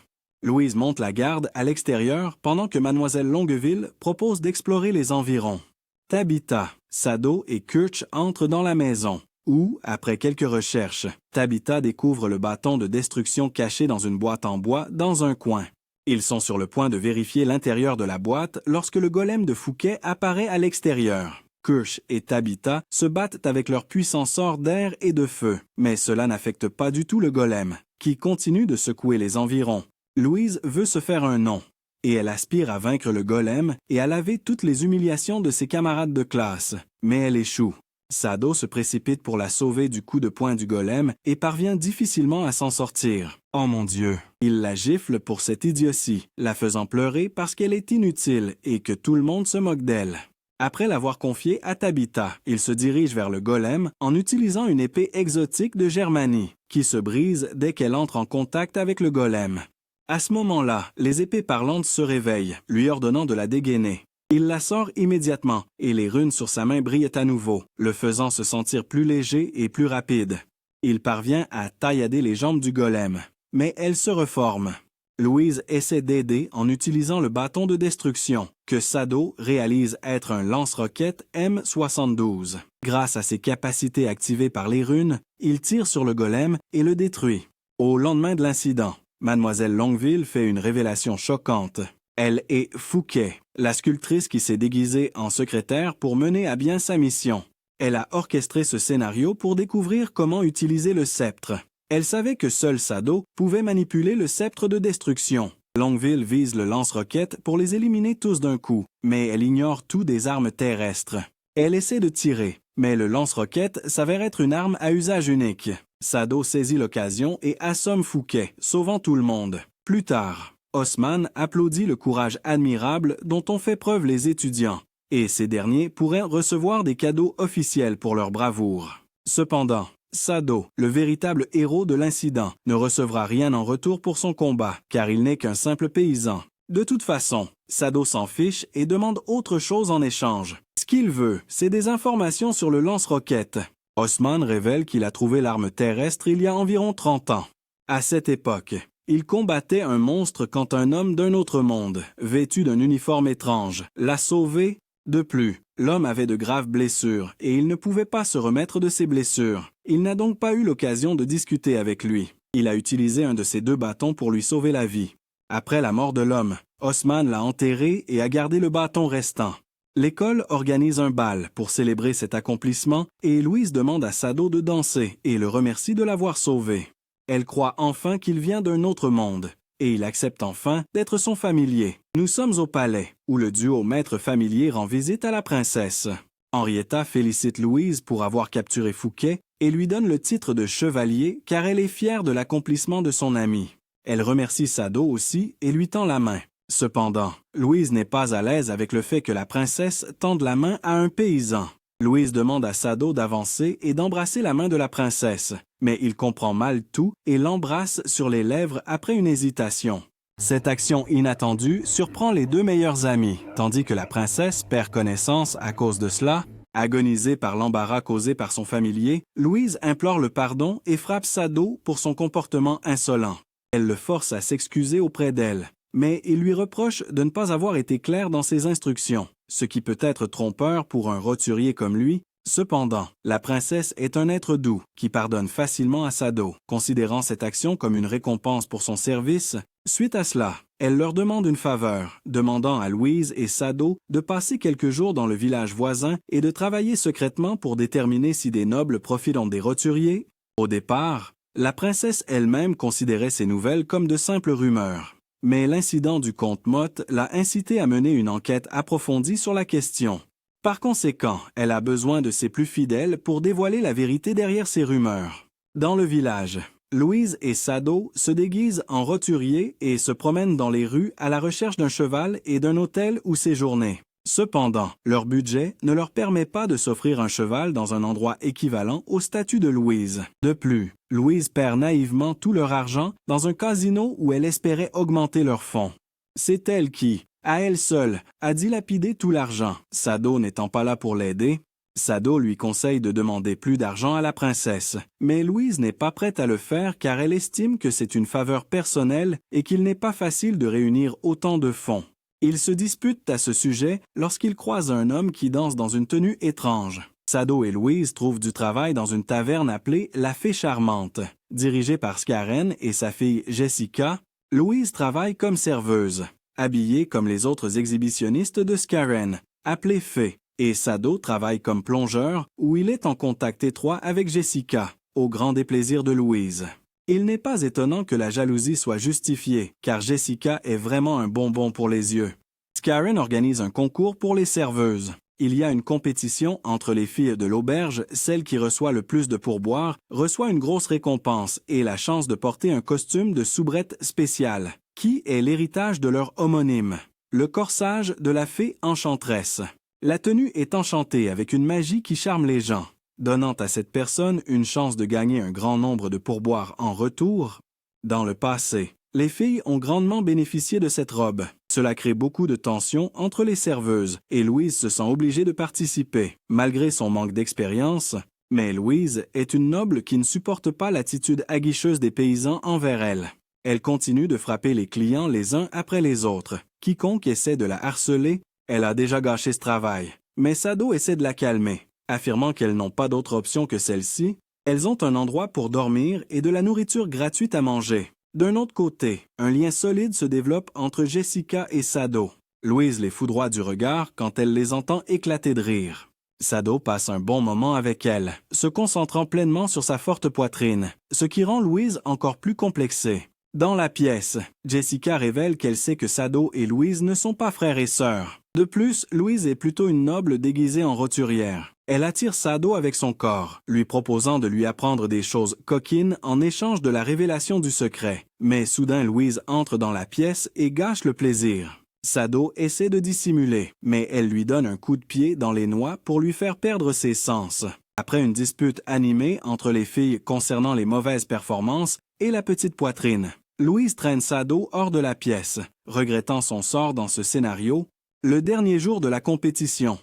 Louise monte la garde à l'extérieur pendant que Mademoiselle Longueville propose d'explorer les environs. Tabitha, Sado et Kirsch entrent dans la maison, où, après quelques recherches, Tabitha découvre le bâton de destruction caché dans une boîte en bois dans un coin. Ils sont sur le point de vérifier l'intérieur de la boîte lorsque le golem de Fouquet apparaît à l'extérieur. Kirsch et Tabitha se battent avec leur puissant sort d'air et de feu, mais cela n'affecte pas du tout le golem, qui continue de secouer les environs. Louise veut se faire un nom, et elle aspire à vaincre le golem et à laver toutes les humiliations de ses camarades de classe, mais elle échoue. Sado se précipite pour la sauver du coup de poing du golem et parvient difficilement à s'en sortir. Oh mon Dieu! Il la gifle pour cette idiotie, la faisant pleurer parce qu'elle est inutile et que tout le monde se moque d'elle. Après l'avoir confiée à Tabitha, il se dirige vers le golem en utilisant une épée exotique de Germanie, qui se brise dès qu'elle entre en contact avec le golem. À ce moment-là, les épées parlantes se réveillent, lui ordonnant de la dégainer. Il la sort immédiatement, et les runes sur sa main brillent à nouveau, le faisant se sentir plus léger et plus rapide. Il parvient à taillader les jambes du golem, mais elle se reforme. Louise essaie d'aider en utilisant le bâton de destruction, que Sado réalise être un lance-roquette M72. Grâce à ses capacités activées par les runes, il tire sur le golem et le détruit. Au lendemain de l'incident, Mademoiselle Longueville fait une révélation choquante. Elle est Fouquet, la sculptrice qui s'est déguisée en secrétaire pour mener à bien sa mission. Elle a orchestré ce scénario pour découvrir comment utiliser le sceptre. Elle savait que seul Sado pouvait manipuler le sceptre de destruction. Longueville vise le lance-roquette pour les éliminer tous d'un coup, mais elle ignore tout des armes terrestres. Elle essaie de tirer, mais le lance-roquette s'avère être une arme à usage unique. Sado saisit l'occasion et assomme Fouquet, sauvant tout le monde. Plus tard, Haussmann applaudit le courage admirable dont ont fait preuve les étudiants, et ces derniers pourraient recevoir des cadeaux officiels pour leur bravoure. Cependant, Sado, le véritable héros de l'incident, ne recevra rien en retour pour son combat, car il n'est qu'un simple paysan. De toute façon, Sado s'en fiche et demande autre chose en échange. Ce qu'il veut, c'est des informations sur le lance-roquette. Haussmann révèle qu'il a trouvé l'arme terrestre il y a environ 30 ans. À cette époque, il combattait un monstre quand un homme d'un autre monde, vêtu d'un uniforme étrange, l'a sauvé. De plus, l'homme avait de graves blessures et il ne pouvait pas se remettre de ses blessures. Il n'a donc pas eu l'occasion de discuter avec lui. Il a utilisé un de ses 2 bâtons pour lui sauver la vie. Après la mort de l'homme, Haussmann l'a enterré et a gardé le bâton restant. L'école organise un bal pour célébrer cet accomplissement et Louise demande à Sado de danser et le remercie de l'avoir sauvé. Elle croit enfin qu'il vient d'un autre monde. Et il accepte enfin d'être son familier. Nous sommes au palais, où le duo maître familier rend visite à la princesse. Henrietta félicite Louise pour avoir capturé Fouquet et lui donne le titre de chevalier car elle est fière de l'accomplissement de son ami. Elle remercie Sado aussi et lui tend la main. Cependant, Louise n'est pas à l'aise avec le fait que la princesse tende la main à un paysan. Louise demande à Sado d'avancer et d'embrasser la main de la princesse, mais il comprend mal tout et l'embrasse sur les lèvres après une hésitation. Cette action inattendue surprend les 2 meilleurs amis, tandis que la princesse perd connaissance à cause de cela. Agonisée par l'embarras causé par son familier, Louise implore le pardon et frappe Sado pour son comportement insolent. Elle le force à s'excuser auprès d'elle, mais il lui reproche de ne pas avoir été clair dans ses instructions, ce qui peut être trompeur pour un roturier comme lui. Cependant, la princesse est un être doux qui pardonne facilement à Sado, considérant cette action comme une récompense pour son service. Suite à cela, elle leur demande une faveur, demandant à Louise et Sado de passer quelques jours dans le village voisin et de travailler secrètement pour déterminer si des nobles profitent des roturiers. Au départ, la princesse elle-même considérait ces nouvelles comme de simples rumeurs. Mais l'incident du comte Motte l'a incité à mener une enquête approfondie sur la question. Par conséquent, elle a besoin de ses plus fidèles pour dévoiler la vérité derrière ces rumeurs. Dans le village, Louise et Sado se déguisent en roturiers et se promènent dans les rues à la recherche d'un cheval et d'un hôtel où séjourner. Cependant, leur budget ne leur permet pas de s'offrir un cheval dans un endroit équivalent au statut de Louise. De plus, Louise perd naïvement tout leur argent dans un casino où elle espérait augmenter leurs fonds. C'est elle qui, à elle seule, a dilapidé tout l'argent, Sado n'étant pas là pour l'aider. Sado lui conseille de demander plus d'argent à la princesse, mais Louise n'est pas prête à le faire car elle estime que c'est une faveur personnelle et qu'il n'est pas facile de réunir autant de fonds. Ils se disputent à ce sujet lorsqu'ils croisent un homme qui danse dans une tenue étrange. Sado et Louise trouvent du travail dans une taverne appelée La Fée Charmante. Dirigée par Skaren et sa fille Jessica, Louise travaille comme serveuse, habillée comme les autres exhibitionnistes de Skaren, appelée Fée, et Sado travaille comme plongeur où il est en contact étroit avec Jessica, au grand déplaisir de Louise. Il n'est pas étonnant que la jalousie soit justifiée, car Jessica est vraiment un bonbon pour les yeux. Skaren organise un concours pour les serveuses. Il y a une compétition entre les filles de l'auberge, celle qui reçoit le plus de pourboire reçoit une grosse récompense et la chance de porter un costume de soubrette spécial, qui est l'héritage de leur homonyme, le corsage de la fée enchanteresse. La tenue est enchantée avec une magie qui charme les gens, donnant à cette personne une chance de gagner un grand nombre de pourboires en retour. Dans le passé, les filles ont grandement bénéficié de cette robe. Cela crée beaucoup de tensions entre les serveuses et Louise se sent obligée de participer, malgré son manque d'expérience. Mais Louise est une noble qui ne supporte pas l'attitude aguicheuse des paysans envers elle. Elle continue de frapper les clients les uns après les autres. Quiconque essaie de la harceler, elle a déjà gâché ce travail. Mais Sado essaie de la calmer, affirmant qu'elles n'ont pas d'autre option que celle-ci. Elles ont un endroit pour dormir et de la nourriture gratuite à manger. D'un autre côté, un lien solide se développe entre Jessica et Sado. Louise les foudroie du regard quand elle les entend éclater de rire. Sado passe un bon moment avec elle, se concentrant pleinement sur sa forte poitrine, ce qui rend Louise encore plus complexée. Dans la pièce, Jessica révèle qu'elle sait que Sado et Louise ne sont pas frères et sœurs. De plus, Louise est plutôt une noble déguisée en roturière. Elle attire Sado avec son corps, lui proposant de lui apprendre des choses coquines en échange de la révélation du secret. Mais soudain, Louise entre dans la pièce et gâche le plaisir. Sado essaie de dissimuler, mais elle lui donne un coup de pied dans les noix pour lui faire perdre ses sens. Après une dispute animée entre les filles concernant les mauvaises performances et la petite poitrine, Louise traîne Sado hors de la pièce, regrettant son sort dans ce scénario. Le dernier jour de la compétition,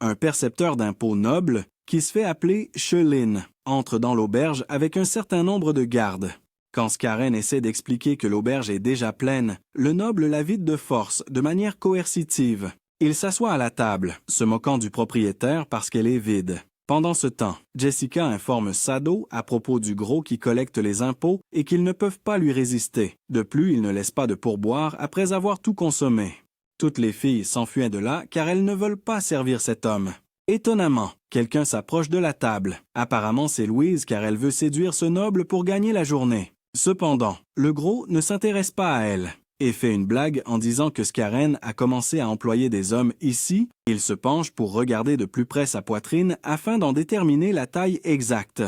un percepteur d'impôts noble, qui se fait appeler Chelin, entre dans l'auberge avec un certain nombre de gardes. Quand Skaren essaie d'expliquer que l'auberge est déjà pleine, le noble la vide de force, de manière coercitive. Il s'assoit à la table, se moquant du propriétaire parce qu'elle est vide. Pendant ce temps, Jessica informe Sado à propos du gros qui collecte les impôts et qu'ils ne peuvent pas lui résister. De plus, il ne laisse pas de pourboire après avoir tout consommé. Toutes les filles s'enfuient de là car elles ne veulent pas servir cet homme. Étonnamment, quelqu'un s'approche de la table. Apparemment, c'est Louise car elle veut séduire ce noble pour gagner la journée. Cependant, le gros ne s'intéresse pas à elle et fait une blague en disant que Skaren a commencé à employer des hommes ici. Il se penche pour regarder de plus près sa poitrine afin d'en déterminer la taille exacte.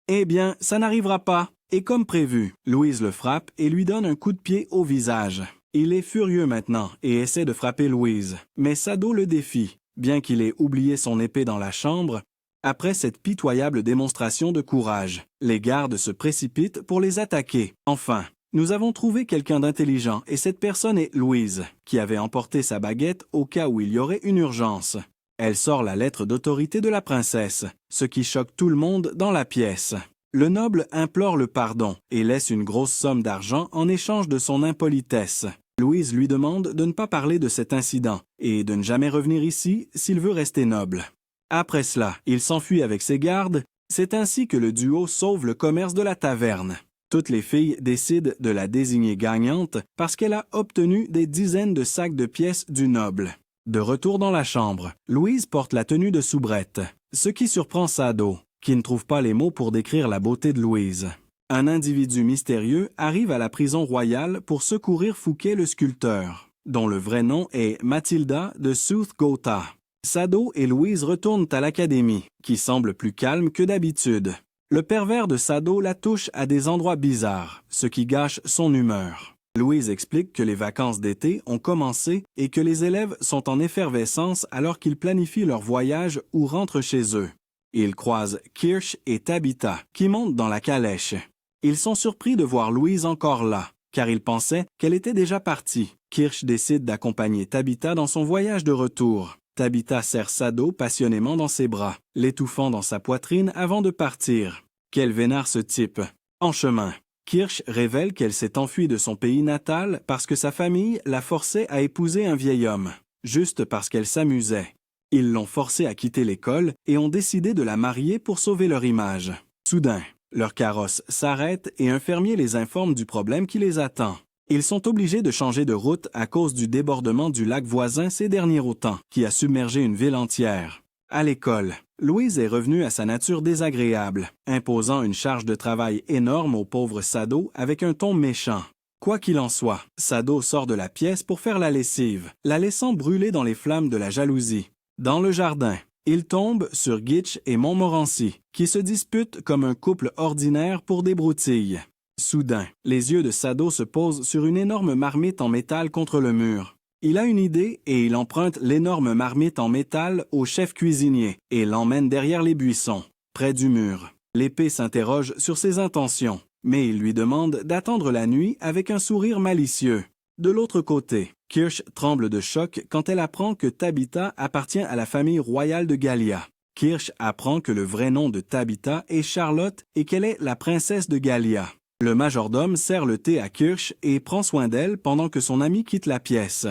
Eh bien, ça n'arrivera pas. Et comme prévu, Louise le frappe et lui donne un coup de pied au visage. Il est furieux maintenant et essaie de frapper Louise, mais Sado le défie, bien qu'il ait oublié son épée dans la chambre. Après cette pitoyable démonstration de courage, les gardes se précipitent pour les attaquer. Enfin, nous avons trouvé quelqu'un d'intelligent et cette personne est Louise, qui avait emporté sa baguette au cas où il y aurait une urgence. Elle sort la lettre d'autorité de la princesse, ce qui choque tout le monde dans la pièce. Le noble implore le pardon et laisse une grosse somme d'argent en échange de son impolitesse. Louise lui demande de ne pas parler de cet incident et de ne jamais revenir ici s'il veut rester noble. Après cela, il s'enfuit avec ses gardes. C'est ainsi que le duo sauve le commerce de la taverne. Toutes les filles décident de la désigner gagnante parce qu'elle a obtenu des dizaines de sacs de pièces du noble. De retour dans la chambre, Louise porte la tenue de soubrette, ce qui surprend Sado, qui ne trouve pas les mots pour décrire la beauté de Louise. Un individu mystérieux arrive à la prison royale pour secourir Fouquet le sculpteur, dont le vrai nom est Mathilda de South-Gotha. Sado et Louise retournent à l'académie, qui semble plus calme que d'habitude. Le pervers de Sado la touche à des endroits bizarres, ce qui gâche son humeur. Louise explique que les vacances d'été ont commencé et que les élèves sont en effervescence alors qu'ils planifient leur voyage ou rentrent chez eux. Ils croisent Kirsch et Tabitha, qui montent dans la calèche. Ils sont surpris de voir Louise encore là, car ils pensaient qu'elle était déjà partie. Kirsch décide d'accompagner Tabitha dans son voyage de retour. Tabitha serre Sado passionnément dans ses bras, l'étouffant dans sa poitrine avant de partir. Quel vénard ce type! En chemin, Kirsch révèle qu'elle s'est enfuie de son pays natal parce que sa famille la forçait à épouser un vieil homme, juste parce qu'elle s'amusait. Ils l'ont forcée à quitter l'école et ont décidé de la marier pour sauver leur image. Soudain, leur carrosse s'arrête et un fermier les informe du problème qui les attend. Ils sont obligés de changer de route à cause du débordement du lac voisin ces derniers temps, qui a submergé une ville entière. À l'école, Louise est revenue à sa nature désagréable, imposant une charge de travail énorme au pauvre Sado avec un ton méchant. Quoi qu'il en soit, Sado sort de la pièce pour faire la lessive, la laissant brûler dans les flammes de la jalousie. Dans le jardin, il tombe sur Gitch et Montmorency, qui se disputent comme un couple ordinaire pour des broutilles. Soudain, les yeux de Sado se posent sur une énorme marmite en métal contre le mur. Il a une idée et il emprunte l'énorme marmite en métal au chef cuisinier et l'emmène derrière les buissons, près du mur. L'épée s'interroge sur ses intentions, mais il lui demande d'attendre la nuit avec un sourire malicieux. De l'autre côté, Kirsch tremble de choc quand elle apprend que Tabitha appartient à la famille royale de Gallia. Kirsch apprend que le vrai nom de Tabitha est Charlotte et qu'elle est la princesse de Gallia. Le majordome sert le thé à Kirsch et prend soin d'elle pendant que son ami quitte la pièce.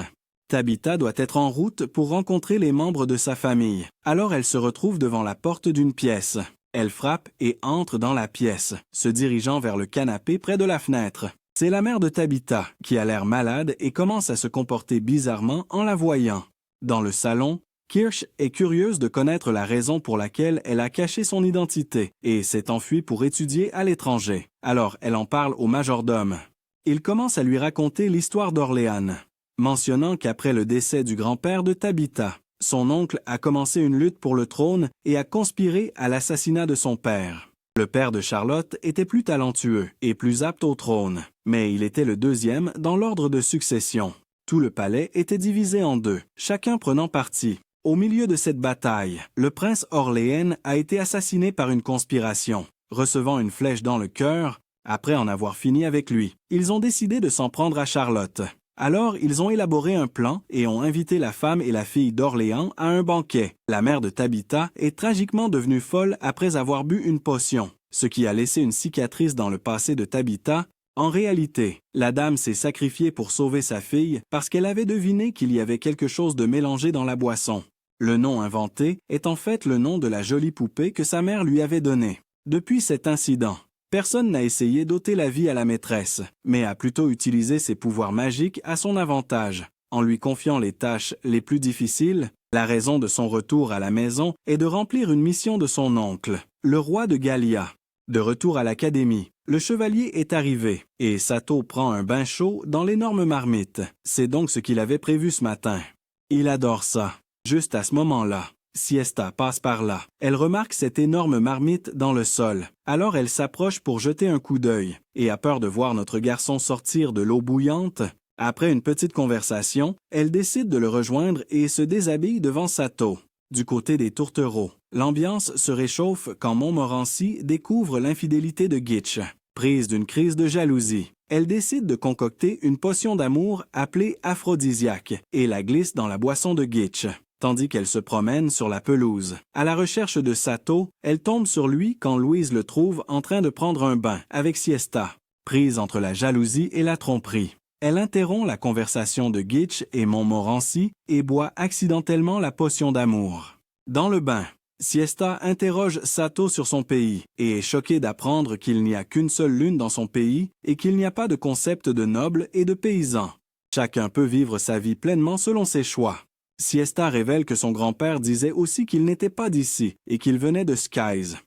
Tabitha doit être en route pour rencontrer les membres de sa famille. Alors elle se retrouve devant la porte d'une pièce. Elle frappe et entre dans la pièce, se dirigeant vers le canapé près de la fenêtre. C'est la mère de Tabitha, qui a l'air malade et commence à se comporter bizarrement en la voyant. Dans le salon, Kirsch est curieuse de connaître la raison pour laquelle elle a caché son identité et s'est enfuie pour étudier à l'étranger. Alors elle en parle au majordome. Il commence à lui raconter l'histoire d'Orléans, mentionnant qu'après le décès du grand-père de Tabitha, son oncle a commencé une lutte pour le trône et a conspiré à l'assassinat de son père. Le père de Charlotte était plus talentueux et plus apte au trône, mais il était le deuxième dans l'ordre de succession. Tout le palais était divisé en deux, chacun prenant parti. Au milieu de cette bataille, le prince Orléans a été assassiné par une conspiration, recevant une flèche dans le cœur. Après en avoir fini avec lui, ils ont décidé de s'en prendre à Charlotte. Alors, ils ont élaboré un plan et ont invité la femme et la fille d'Orléans à un banquet. La mère de Tabitha est tragiquement devenue folle après avoir bu une potion, ce qui a laissé une cicatrice dans le passé de Tabitha. En réalité, la dame s'est sacrifiée pour sauver sa fille parce qu'elle avait deviné qu'il y avait quelque chose de mélangé dans la boisson. Le nom inventé est en fait le nom de la jolie poupée que sa mère lui avait donnée. Depuis cet incident, personne n'a essayé d'ôter la vie à la maîtresse, mais a plutôt utilisé ses pouvoirs magiques à son avantage, en lui confiant les tâches les plus difficiles. La raison de son retour à la maison est de remplir une mission de son oncle, le roi de Gallia. De retour à l'académie, le chevalier est arrivé, et Sato prend un bain chaud dans l'énorme marmite. C'est donc ce qu'il avait prévu ce matin. Il adore ça. Juste à ce moment-là, Siesta passe par là. Elle remarque cette énorme marmite dans le sol. Alors elle s'approche pour jeter un coup d'œil et a peur de voir notre garçon sortir de l'eau bouillante. Après une petite conversation, elle décide de le rejoindre et se déshabille devant Sato. Du côté des tourtereaux, l'ambiance se réchauffe quand Montmorency découvre l'infidélité de Gitch. Prise d'une crise de jalousie, elle décide de concocter une potion d'amour appelée aphrodisiaque et la glisse dans la boisson de Gitch. Tandis qu'elle se promène sur la pelouse. À la recherche de Sato, elle tombe sur lui quand Louise le trouve en train de prendre un bain avec Siesta. Prise entre la jalousie et la tromperie, elle interrompt la conversation de Gitch et Montmorency et boit accidentellement la potion d'amour. Dans le bain, Siesta interroge Sato sur son pays et est choquée d'apprendre qu'il n'y a qu'une seule lune dans son pays et qu'il n'y a pas de concept de noble et de paysan. Chacun peut vivre sa vie pleinement selon ses choix. Siesta révèle que son grand-père disait aussi qu'il n'était pas d'ici et qu'il venait de Skies.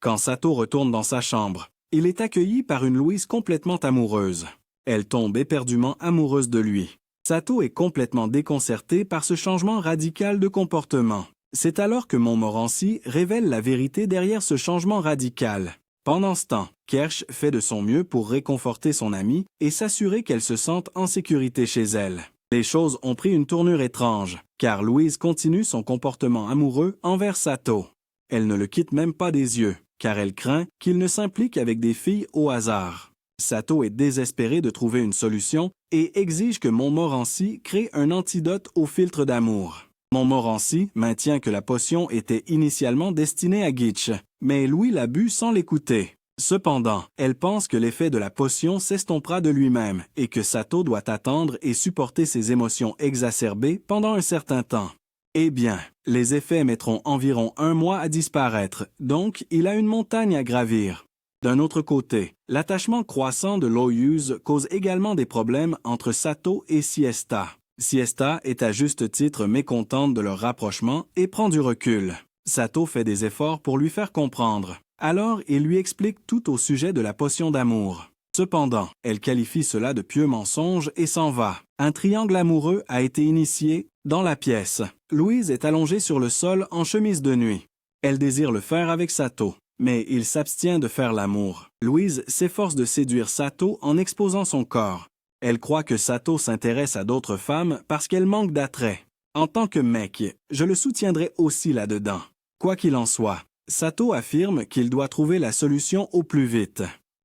Quand Sato retourne dans sa chambre, il est accueilli par une Louise complètement amoureuse. Elle tombe éperdument amoureuse de lui. Sato est complètement déconcerté par ce changement radical de comportement. C'est alors que Montmorency révèle la vérité derrière ce changement radical. Pendant ce temps, Kirsch fait de son mieux pour réconforter son amie et s'assurer qu'elle se sente en sécurité chez elle. Les choses ont pris une tournure étrange, car Louise continue son comportement amoureux envers Sato. Elle ne le quitte même pas des yeux, car elle craint qu'il ne s'implique avec des filles au hasard. Sato est désespéré de trouver une solution et exige que Montmorency crée un antidote au filtre d'amour. Montmorency maintient que la potion était initialement destinée à Gitch, mais Louis l'a bu sans l'écouter. Cependant, elle pense que l'effet de la potion s'estompera de lui-même et que Sato doit attendre et supporter ses émotions exacerbées pendant un certain temps. Eh bien, les effets mettront environ 1 mois à disparaître, donc il a une montagne à gravir. D'un autre côté, l'attachement croissant de Loyuse cause également des problèmes entre Sato et Siesta. Siesta est à juste titre mécontente de leur rapprochement et prend du recul. Sato fait des efforts pour lui faire comprendre. Alors, il lui explique tout au sujet de la potion d'amour. Cependant, elle qualifie cela de pieux mensonge et s'en va. Un triangle amoureux a été initié dans la pièce. Louise est allongée sur le sol en chemise de nuit. Elle désire le faire avec Sato, mais il s'abstient de faire l'amour. Louise s'efforce de séduire Sato en exposant son corps. Elle croit que Sato s'intéresse à d'autres femmes parce qu'elle manque d'attrait. En tant que mec, je le soutiendrai aussi là-dedans. Quoi qu'il en soit, Sato affirme qu'il doit trouver la solution au plus vite.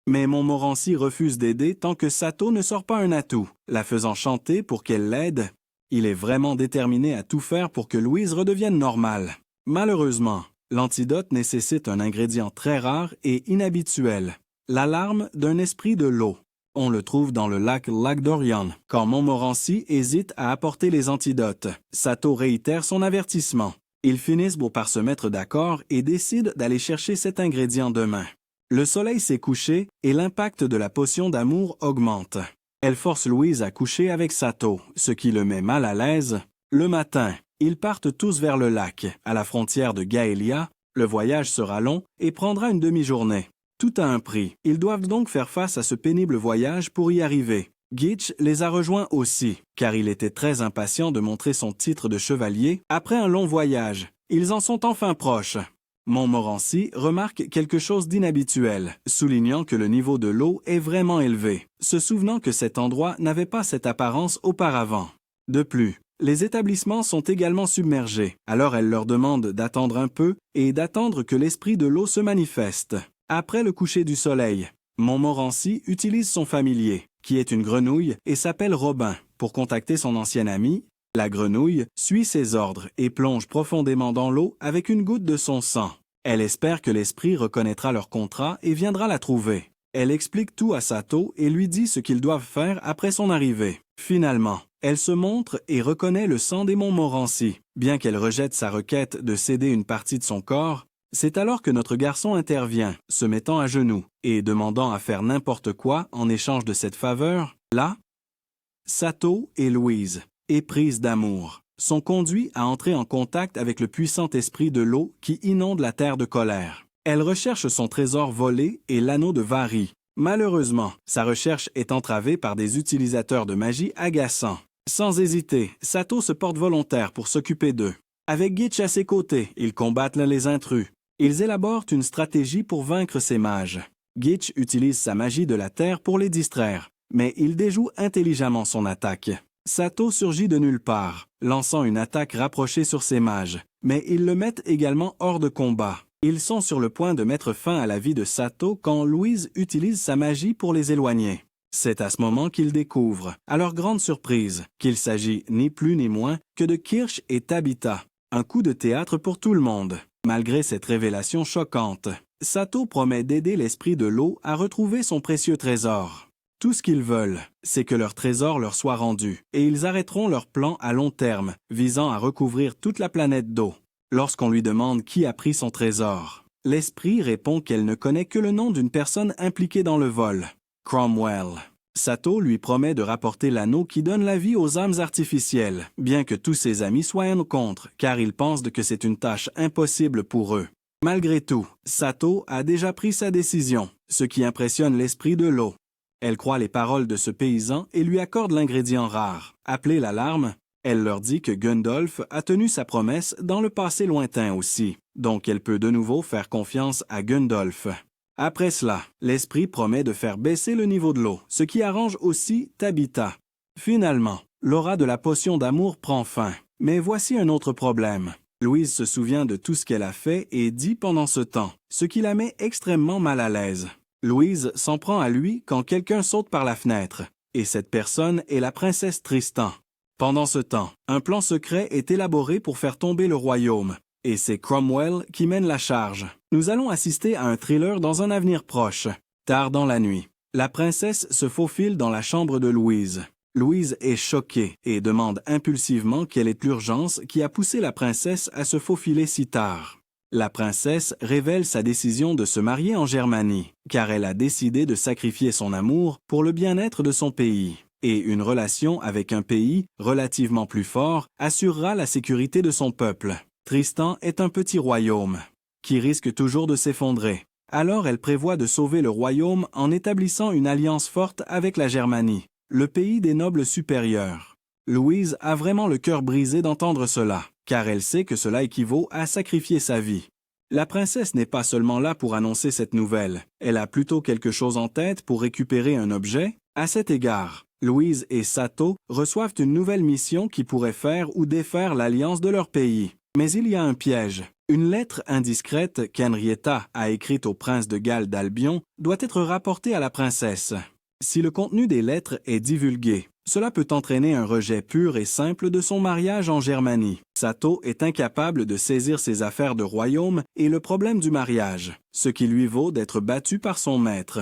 Mais Montmorency refuse d'aider tant que Sato ne sort pas un atout, la faisant chanter pour qu'elle l'aide. Il est vraiment déterminé à tout faire pour que Louise redevienne normale. Malheureusement, l'antidote nécessite un ingrédient très rare et inhabituel, l'alarme d'un esprit de l'eau. On le trouve dans le lac Dorian. Quand Montmorency hésite à apporter les antidotes, Sato réitère son avertissement. Ils finissent par se mettre d'accord et décident d'aller chercher cet ingrédient demain. Le soleil s'est couché et l'impact de la potion d'amour augmente. Elle force Louise à coucher avec Sato, ce qui le met mal à l'aise. Le matin, ils partent tous vers le lac, à la frontière de Gaelia. Le voyage sera long et prendra une demi-journée. Tout a un prix. Ils doivent donc faire face à ce pénible voyage pour y arriver. Gitch les a rejoints aussi, car il était très impatient de montrer son titre de chevalier après un long voyage. Ils en sont enfin proches. Montmorency remarque quelque chose d'inhabituel, soulignant que le niveau de l'eau est vraiment élevé, se souvenant que cet endroit n'avait pas cette apparence auparavant. De plus, les établissements sont également submergés, alors elle leur demande d'attendre un peu et d'attendre que l'esprit de l'eau se manifeste. Après le coucher du soleil, Montmorency utilise son familier, qui est une grenouille et s'appelle Robin, pour contacter son ancien ami. La grenouille suit ses ordres et plonge profondément dans l'eau avec une goutte de son sang. Elle espère que l'esprit reconnaîtra leur contrat et viendra la trouver. Elle explique tout à Sato et lui dit ce qu'ils doivent faire après son arrivée. Finalement, elle se montre et reconnaît le sang des Montmorency. Bien qu'elle rejette sa requête de céder une partie de son corps, c'est alors que notre garçon intervient, se mettant à genoux et demandant à faire n'importe quoi en échange de cette faveur. Là, Sato et Louise, éprises d'amour, sont conduits à entrer en contact avec le puissant esprit de l'eau qui inonde la terre de colère. Elle recherche son trésor volé et l'anneau de Vari. Malheureusement, sa recherche est entravée par des utilisateurs de magie agaçants. Sans hésiter, Sato se porte volontaire pour s'occuper d'eux. Avec Gitch à ses côtés, ils combattent les intrus. Ils élaborent une stratégie pour vaincre ces mages. Gitch utilise sa magie de la terre pour les distraire, mais il déjoue intelligemment son attaque. Sato surgit de nulle part, lançant une attaque rapprochée sur ces mages, mais ils le mettent également hors de combat. Ils sont sur le point de mettre fin à la vie de Sato quand Louise utilise sa magie pour les éloigner. C'est à ce moment qu'ils découvrent, à leur grande surprise, qu'il s'agit ni plus ni moins que de Kirsch et Tabitha. Un coup de théâtre pour tout le monde. Malgré cette révélation choquante, Sato promet d'aider l'esprit de l'eau à retrouver son précieux trésor. Tout ce qu'ils veulent, c'est que leur trésor leur soit rendu, et ils arrêteront leur plan à long terme, visant à recouvrir toute la planète d'eau. Lorsqu'on lui demande qui a pris son trésor, l'esprit répond qu'elle ne connaît que le nom d'une personne impliquée dans le vol, Cromwell. Sato lui promet de rapporter l'anneau qui donne la vie aux âmes artificielles, bien que tous ses amis soient contre, car ils pensent que c'est une tâche impossible pour eux. Malgré tout, Sato a déjà pris sa décision, ce qui impressionne l'esprit de l'eau. Elle croit les paroles de ce paysan et lui accorde l'ingrédient rare. Appelée l'alarme, elle leur dit que Gundolf a tenu sa promesse dans le passé lointain aussi, donc elle peut de nouveau faire confiance à Gundolf. Après cela, l'esprit promet de faire baisser le niveau de l'eau, ce qui arrange aussi Tabitha. Finalement, l'aura de la potion d'amour prend fin. Mais voici un autre problème. Louise se souvient de tout ce qu'elle a fait et dit pendant ce temps, ce qui la met extrêmement mal à l'aise. Louise s'en prend à lui quand quelqu'un saute par la fenêtre, et cette personne est la princesse Tristan. Pendant ce temps, un plan secret est élaboré pour faire tomber le royaume, et c'est Cromwell qui mène la charge. Nous allons assister à un thriller dans un avenir proche. Tard dans la nuit, la princesse se faufile dans la chambre de Louise. Louise est choquée et demande impulsivement quelle est l'urgence qui a poussé la princesse à se faufiler si tard. La princesse révèle sa décision de se marier en Germanie, car elle a décidé de sacrifier son amour pour le bien-être de son pays. Et une relation avec un pays relativement plus fort assurera la sécurité de son peuple. Tristan est un petit royaume qui risque toujours de s'effondrer. Alors elle prévoit de sauver le royaume en établissant une alliance forte avec la Germanie, le pays des nobles supérieurs. Louise a vraiment le cœur brisé d'entendre cela, car elle sait que cela équivaut à sacrifier sa vie. La princesse n'est pas seulement là pour annoncer cette nouvelle, elle a plutôt quelque chose en tête pour récupérer un objet. À cet égard, Louise et Sato reçoivent une nouvelle mission qui pourrait faire ou défaire l'alliance de leur pays. Mais il y a un piège. Une lettre indiscrète qu'Henrietta a écrite au prince de Galles d'Albion doit être rapportée à la princesse. Si le contenu des lettres est divulgué, cela peut entraîner un rejet pur et simple de son mariage en Germanie. Sato est incapable de saisir ses affaires de royaume et le problème du mariage, ce qui lui vaut d'être battu par son maître.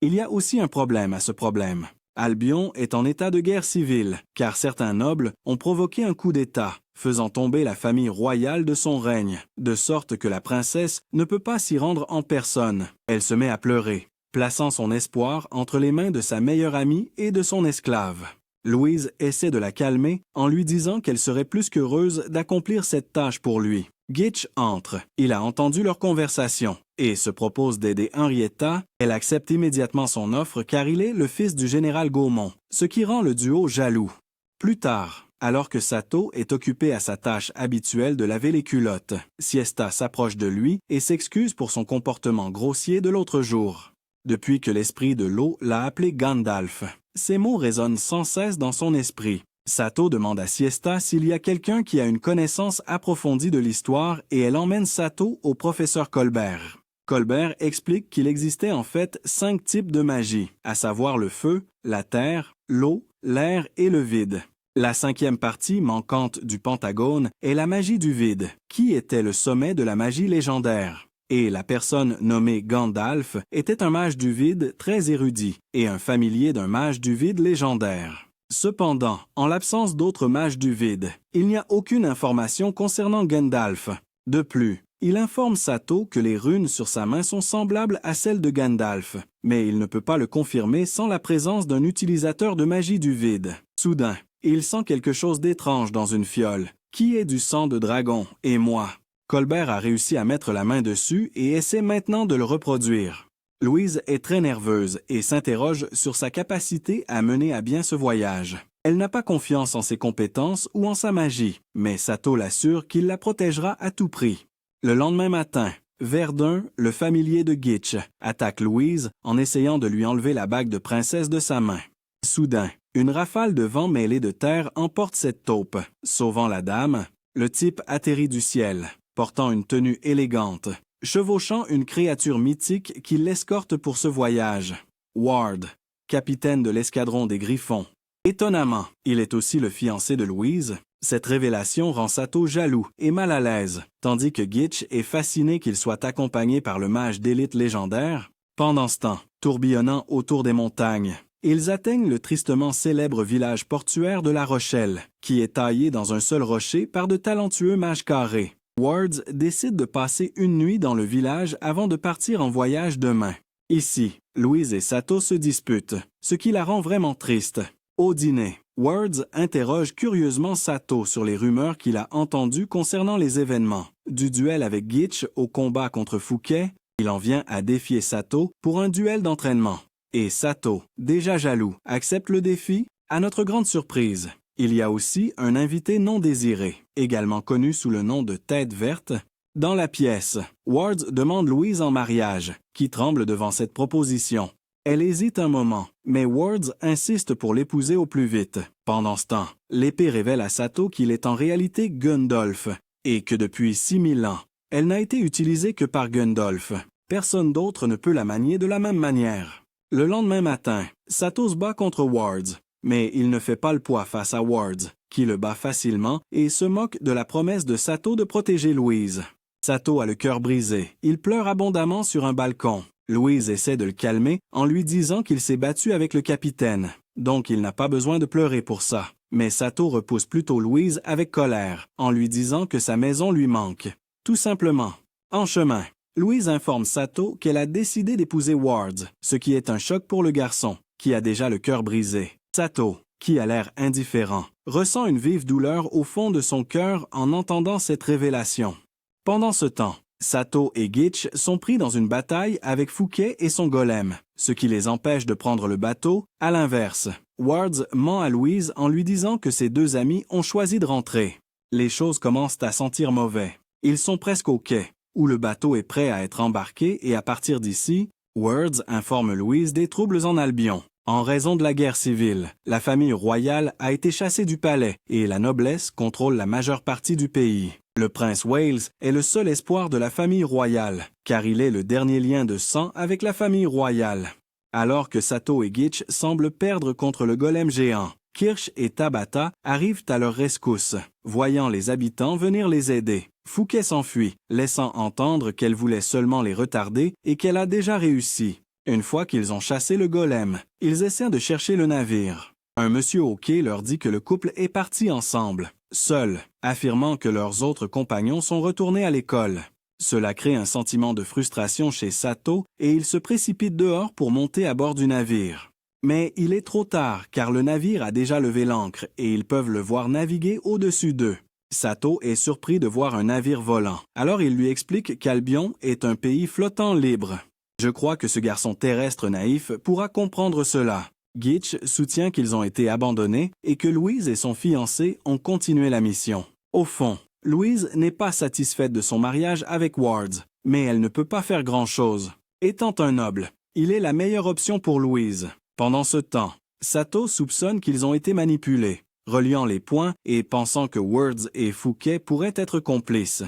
Il y a aussi un problème à ce problème. Albion est en état de guerre civile, car certains nobles ont provoqué un coup d'État, faisant tomber la famille royale de son règne, de sorte que la princesse ne peut pas s'y rendre en personne. Elle se met à pleurer, plaçant son espoir entre les mains de sa meilleure amie et de son esclave. Louise essaie de la calmer en lui disant qu'elle serait plus qu'heureuse d'accomplir cette tâche pour lui. Gitch entre. Il a entendu leur conversation et se propose d'aider Henrietta. Elle accepte immédiatement son offre car il est le fils du général Gaumont, ce qui rend le duo jaloux. Plus tard, alors que Sato est occupé à sa tâche habituelle de laver les culottes, Siesta s'approche de lui et s'excuse pour son comportement grossier de l'autre jour. Depuis que l'esprit de l'eau l'a appelé Gandalf, ces mots résonnent sans cesse dans son esprit. Sato demande à Siesta s'il y a quelqu'un qui a une connaissance approfondie de l'histoire et elle emmène Sato au professeur Colbert. Colbert explique qu'il existait en fait 5 types de magie, à savoir le feu, la terre, l'eau, l'air et le vide. La 5e partie manquante du Pentagone est la magie du vide, qui était le sommet de la magie légendaire. Et la personne nommée Gandalf était un mage du vide très érudit et un familier d'un mage du vide légendaire. Cependant, en l'absence d'autres mages du vide, il n'y a aucune information concernant Gandalf. De plus, il informe Sato que les runes sur sa main sont semblables à celles de Gandalf, mais il ne peut pas le confirmer sans la présence d'un utilisateur de magie du vide. Soudain, il sent quelque chose d'étrange dans une fiole, qui est du sang de dragon, et moi. Colbert a réussi à mettre la main dessus et essaie maintenant de le reproduire. Louise est très nerveuse et s'interroge sur sa capacité à mener à bien ce voyage. Elle n'a pas confiance en ses compétences ou en sa magie, mais Sato l'assure qu'il la protégera à tout prix. Le lendemain matin, Verdun, le familier de Gitch, attaque Louise en essayant de lui enlever la bague de princesse de sa main. Soudain, une rafale de vent mêlée de terre emporte cette taupe, sauvant la dame. Le type atterrit du ciel, portant une tenue élégante, chevauchant une créature mythique qui l'escorte pour ce voyage. Ward, capitaine de l'escadron des Griffons. Étonnamment, il est aussi le fiancé de Louise. Cette révélation rend Sato jaloux et mal à l'aise, tandis que Gitch est fasciné qu'il soit accompagné par le mage d'élite légendaire. Pendant ce temps, tourbillonnant autour des montagnes, ils atteignent le tristement célèbre village portuaire de La Rochelle, qui est taillé dans un seul rocher par de talentueux mages carrés. Wards décide de passer une nuit dans le village avant de partir en voyage demain. Ici, Louise et Sato se disputent, ce qui la rend vraiment triste. Au dîner, Wards interroge curieusement Sato sur les rumeurs qu'il a entendues concernant les événements. Du duel avec Gitch au combat contre Fouquet, il en vient à défier Sato pour un duel d'entraînement. Et Sato, déjà jaloux, accepte le défi. À notre grande surprise, il y a aussi un invité non désiré, également connu sous le nom de Tête Verte. Dans la pièce, Wards demande Louise en mariage, qui tremble devant cette proposition. Elle hésite un moment, mais Wards insiste pour l'épouser au plus vite. Pendant ce temps, l'épée révèle à Sato qu'il est en réalité Gundolf, et que depuis 6000 ans, elle n'a été utilisée que par Gundolf. Personne d'autre ne peut la manier de la même manière. Le lendemain matin, Sato se bat contre Wards. Mais il ne fait pas le poids face à Wards, qui le bat facilement et se moque de la promesse de Sato de protéger Louise. Sato a le cœur brisé. Il pleure abondamment sur un balcon. Louise essaie de le calmer en lui disant qu'il s'est battu avec le capitaine, donc il n'a pas besoin de pleurer pour ça. Mais Sato repousse plutôt Louise avec colère, en lui disant que sa maison lui manque. Tout simplement. En chemin, Louise informe Sato qu'elle a décidé d'épouser Wards, ce qui est un choc pour le garçon, qui a déjà le cœur brisé. Sato, qui a l'air indifférent, ressent une vive douleur au fond de son cœur en entendant cette révélation. Pendant ce temps, Sato et Gitch sont pris dans une bataille avec Fouquet et son golem, ce qui les empêche de prendre le bateau. À l'inverse, Wards ment à Louise en lui disant que ses deux amis ont choisi de rentrer. Les choses commencent à sentir mauvais. Ils sont presque au quai, où le bateau est prêt à être embarqué et à partir d'ici, Wards informe Louise des troubles en Albion. En raison de la guerre civile, la famille royale a été chassée du palais et la noblesse contrôle la majeure partie du pays. Le prince Wales est le seul espoir de la famille royale, car il est le dernier lien de sang avec la famille royale. Alors que Sato et Gitch semblent perdre contre le golem géant, Kirsch et Tabata arrivent à leur rescousse, voyant les habitants venir les aider. Fouquet s'enfuit, laissant entendre qu'elle voulait seulement les retarder et qu'elle a déjà réussi. Une fois qu'ils ont chassé le golem, ils essaient de chercher le navire. Un monsieur au quai leur dit que le couple est parti ensemble, seul, affirmant que leurs autres compagnons sont retournés à l'école. Cela crée un sentiment de frustration chez Sato et il se précipite dehors pour monter à bord du navire. Mais il est trop tard car le navire a déjà levé l'ancre et ils peuvent le voir naviguer au-dessus d'eux. Sato est surpris de voir un navire volant. Alors il lui explique qu'Albion est un pays flottant libre. Je crois que ce garçon terrestre naïf pourra comprendre cela. Gitch soutient qu'ils ont été abandonnés et que Louise et son fiancé ont continué la mission. Au fond, Louise n'est pas satisfaite de son mariage avec Wards, mais elle ne peut pas faire grand-chose. Étant un noble, il est la meilleure option pour Louise. Pendant ce temps, Sato soupçonne qu'ils ont été manipulés, reliant les points et pensant que Wards et Fouquet pourraient être complices.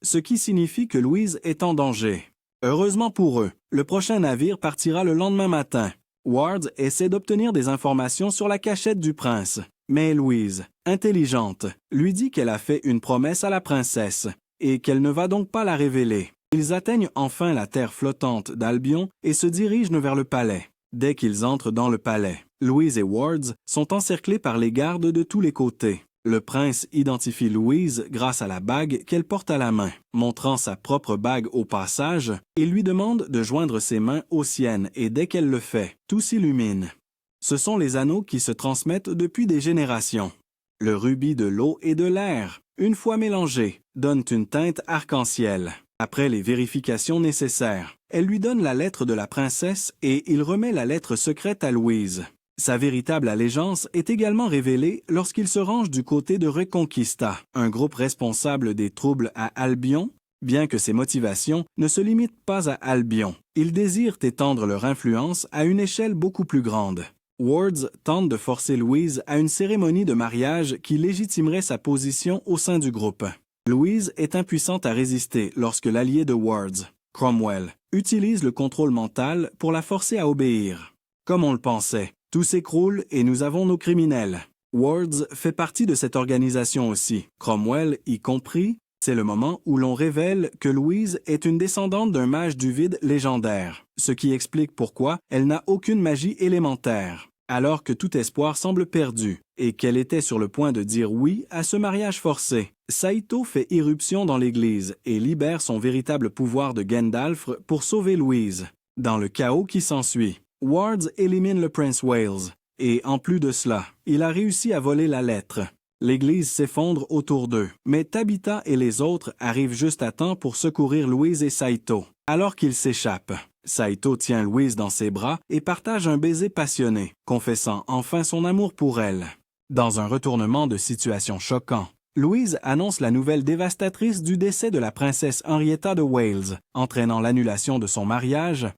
Ce qui signifie que Louise est en danger. Heureusement pour eux, le prochain navire partira le lendemain matin. Wards essaie d'obtenir des informations sur la cachette du prince, mais Louise, intelligente, lui dit qu'elle a fait une promesse à la princesse et qu'elle ne va donc pas la révéler. Ils atteignent enfin la terre flottante d'Albion et se dirigent vers le palais. Dès qu'ils entrent dans le palais, Louise et Wards sont encerclés par les gardes de tous les côtés. Le prince identifie Louise grâce à la bague qu'elle porte à la main, montrant sa propre bague au passage, et lui demande de joindre ses mains aux siennes et dès qu'elle le fait, tout s'illumine. Ce sont les anneaux qui se transmettent depuis des générations. Le rubis de l'eau et de l'air, une fois mélangés, donnent une teinte arc-en-ciel. Après les vérifications nécessaires, elle lui donne la lettre de la princesse et il remet la lettre secrète à Louise. Sa véritable allégeance est également révélée lorsqu'il se range du côté de Reconquista, un groupe responsable des troubles à Albion. Bien que ses motivations ne se limitent pas à Albion, ils désirent étendre leur influence à une échelle beaucoup plus grande. Wards tente de forcer Louise à une cérémonie de mariage qui légitimerait sa position au sein du groupe. Louise est impuissante à résister lorsque l'allié de Wards, Cromwell, utilise le contrôle mental pour la forcer à obéir. Comme on le pensait, tout s'écroule et nous avons nos criminels. Wards fait partie de cette organisation aussi, Cromwell y compris. C'est le moment où l'on révèle que Louise est une descendante d'un mage du vide légendaire, ce qui explique pourquoi elle n'a aucune magie élémentaire, alors que tout espoir semble perdu, et qu'elle était sur le point de dire oui à ce mariage forcé. Saito fait irruption dans l'église et libère son véritable pouvoir de Gandalf pour sauver Louise. Dans le chaos qui s'ensuit, Wards élimine le Prince Wales, et en plus de cela, il a réussi à voler la lettre. L'église s'effondre autour d'eux, mais Tabitha et les autres arrivent juste à temps pour secourir Louise et Saito. Alors qu'ils s'échappent, Saito tient Louise dans ses bras et partage un baiser passionné, confessant enfin son amour pour elle. Dans un retournement de situation choquant, Louise annonce la nouvelle dévastatrice du décès de la princesse Henrietta de Wales, entraînant l'annulation de son mariage.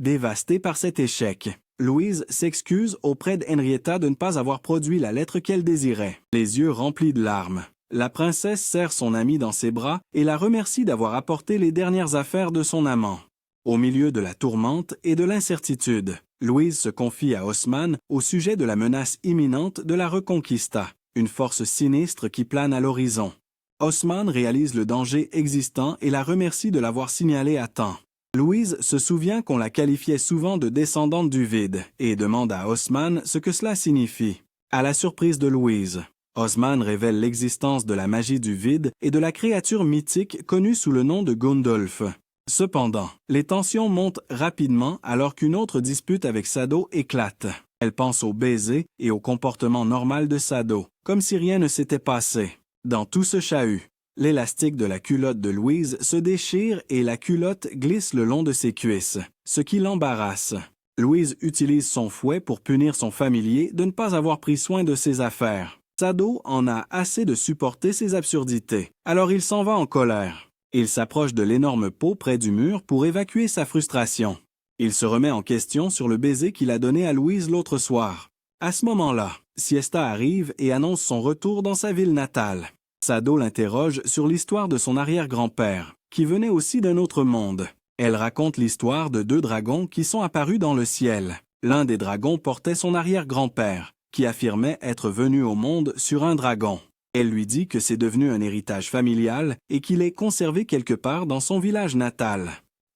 Dévastée par cet échec, Louise s'excuse auprès d'Henrietta de ne pas avoir produit la lettre qu'elle désirait. Les yeux remplis de larmes, la princesse serre son amie dans ses bras et la remercie d'avoir apporté les dernières affaires de son amant. Au milieu de la tourmente et de l'incertitude, Louise se confie à Osman au sujet de la menace imminente de la Reconquista, une force sinistre qui plane à l'horizon. Osman réalise le danger existant et la remercie de l'avoir signalé à temps. Louise se souvient qu'on la qualifiait souvent de descendante du vide et demande à Osman ce que cela signifie. À la surprise de Louise, Osman révèle l'existence de la magie du vide et de la créature mythique connue sous le nom de Gundolf. Cependant, les tensions montent rapidement alors qu'une autre dispute avec Sado éclate. Elle pense au baiser et au comportement normal de Sado, comme si rien ne s'était passé. Dans tout ce chahut, L'élastique de la culotte de Louise se déchire et la culotte glisse le long de ses cuisses, ce qui l'embarrasse. Louise utilise son fouet pour punir son familier de ne pas avoir pris soin de ses affaires. Sado en a assez de supporter ces absurdités, alors il s'en va en colère. Il s'approche de l'énorme pot près du mur pour évacuer sa frustration. Il se remet en question sur le baiser qu'il a donné à Louise l'autre soir. À ce moment-là, Siesta arrive et annonce son retour dans sa ville natale. Sado l'interroge sur l'histoire de son arrière-grand-père, qui venait aussi d'un autre monde. Elle raconte l'histoire de 2 dragons qui sont apparus dans le ciel. L'un des dragons portait son arrière-grand-père, qui affirmait être venu au monde sur un dragon. Elle lui dit que c'est devenu un héritage familial et qu'il est conservé quelque part dans son village natal.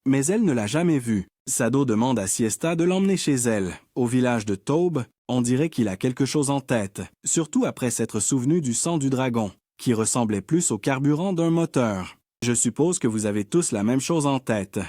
Mais elle ne l'a jamais vu. Sado demande à Siesta de l'emmener chez elle. Au village de Taube, on dirait qu'il a quelque chose en tête, surtout après s'être souvenu du sang du dragon, qui ressemblait plus au carburant d'un moteur. Je suppose que vous avez tous la même chose en tête.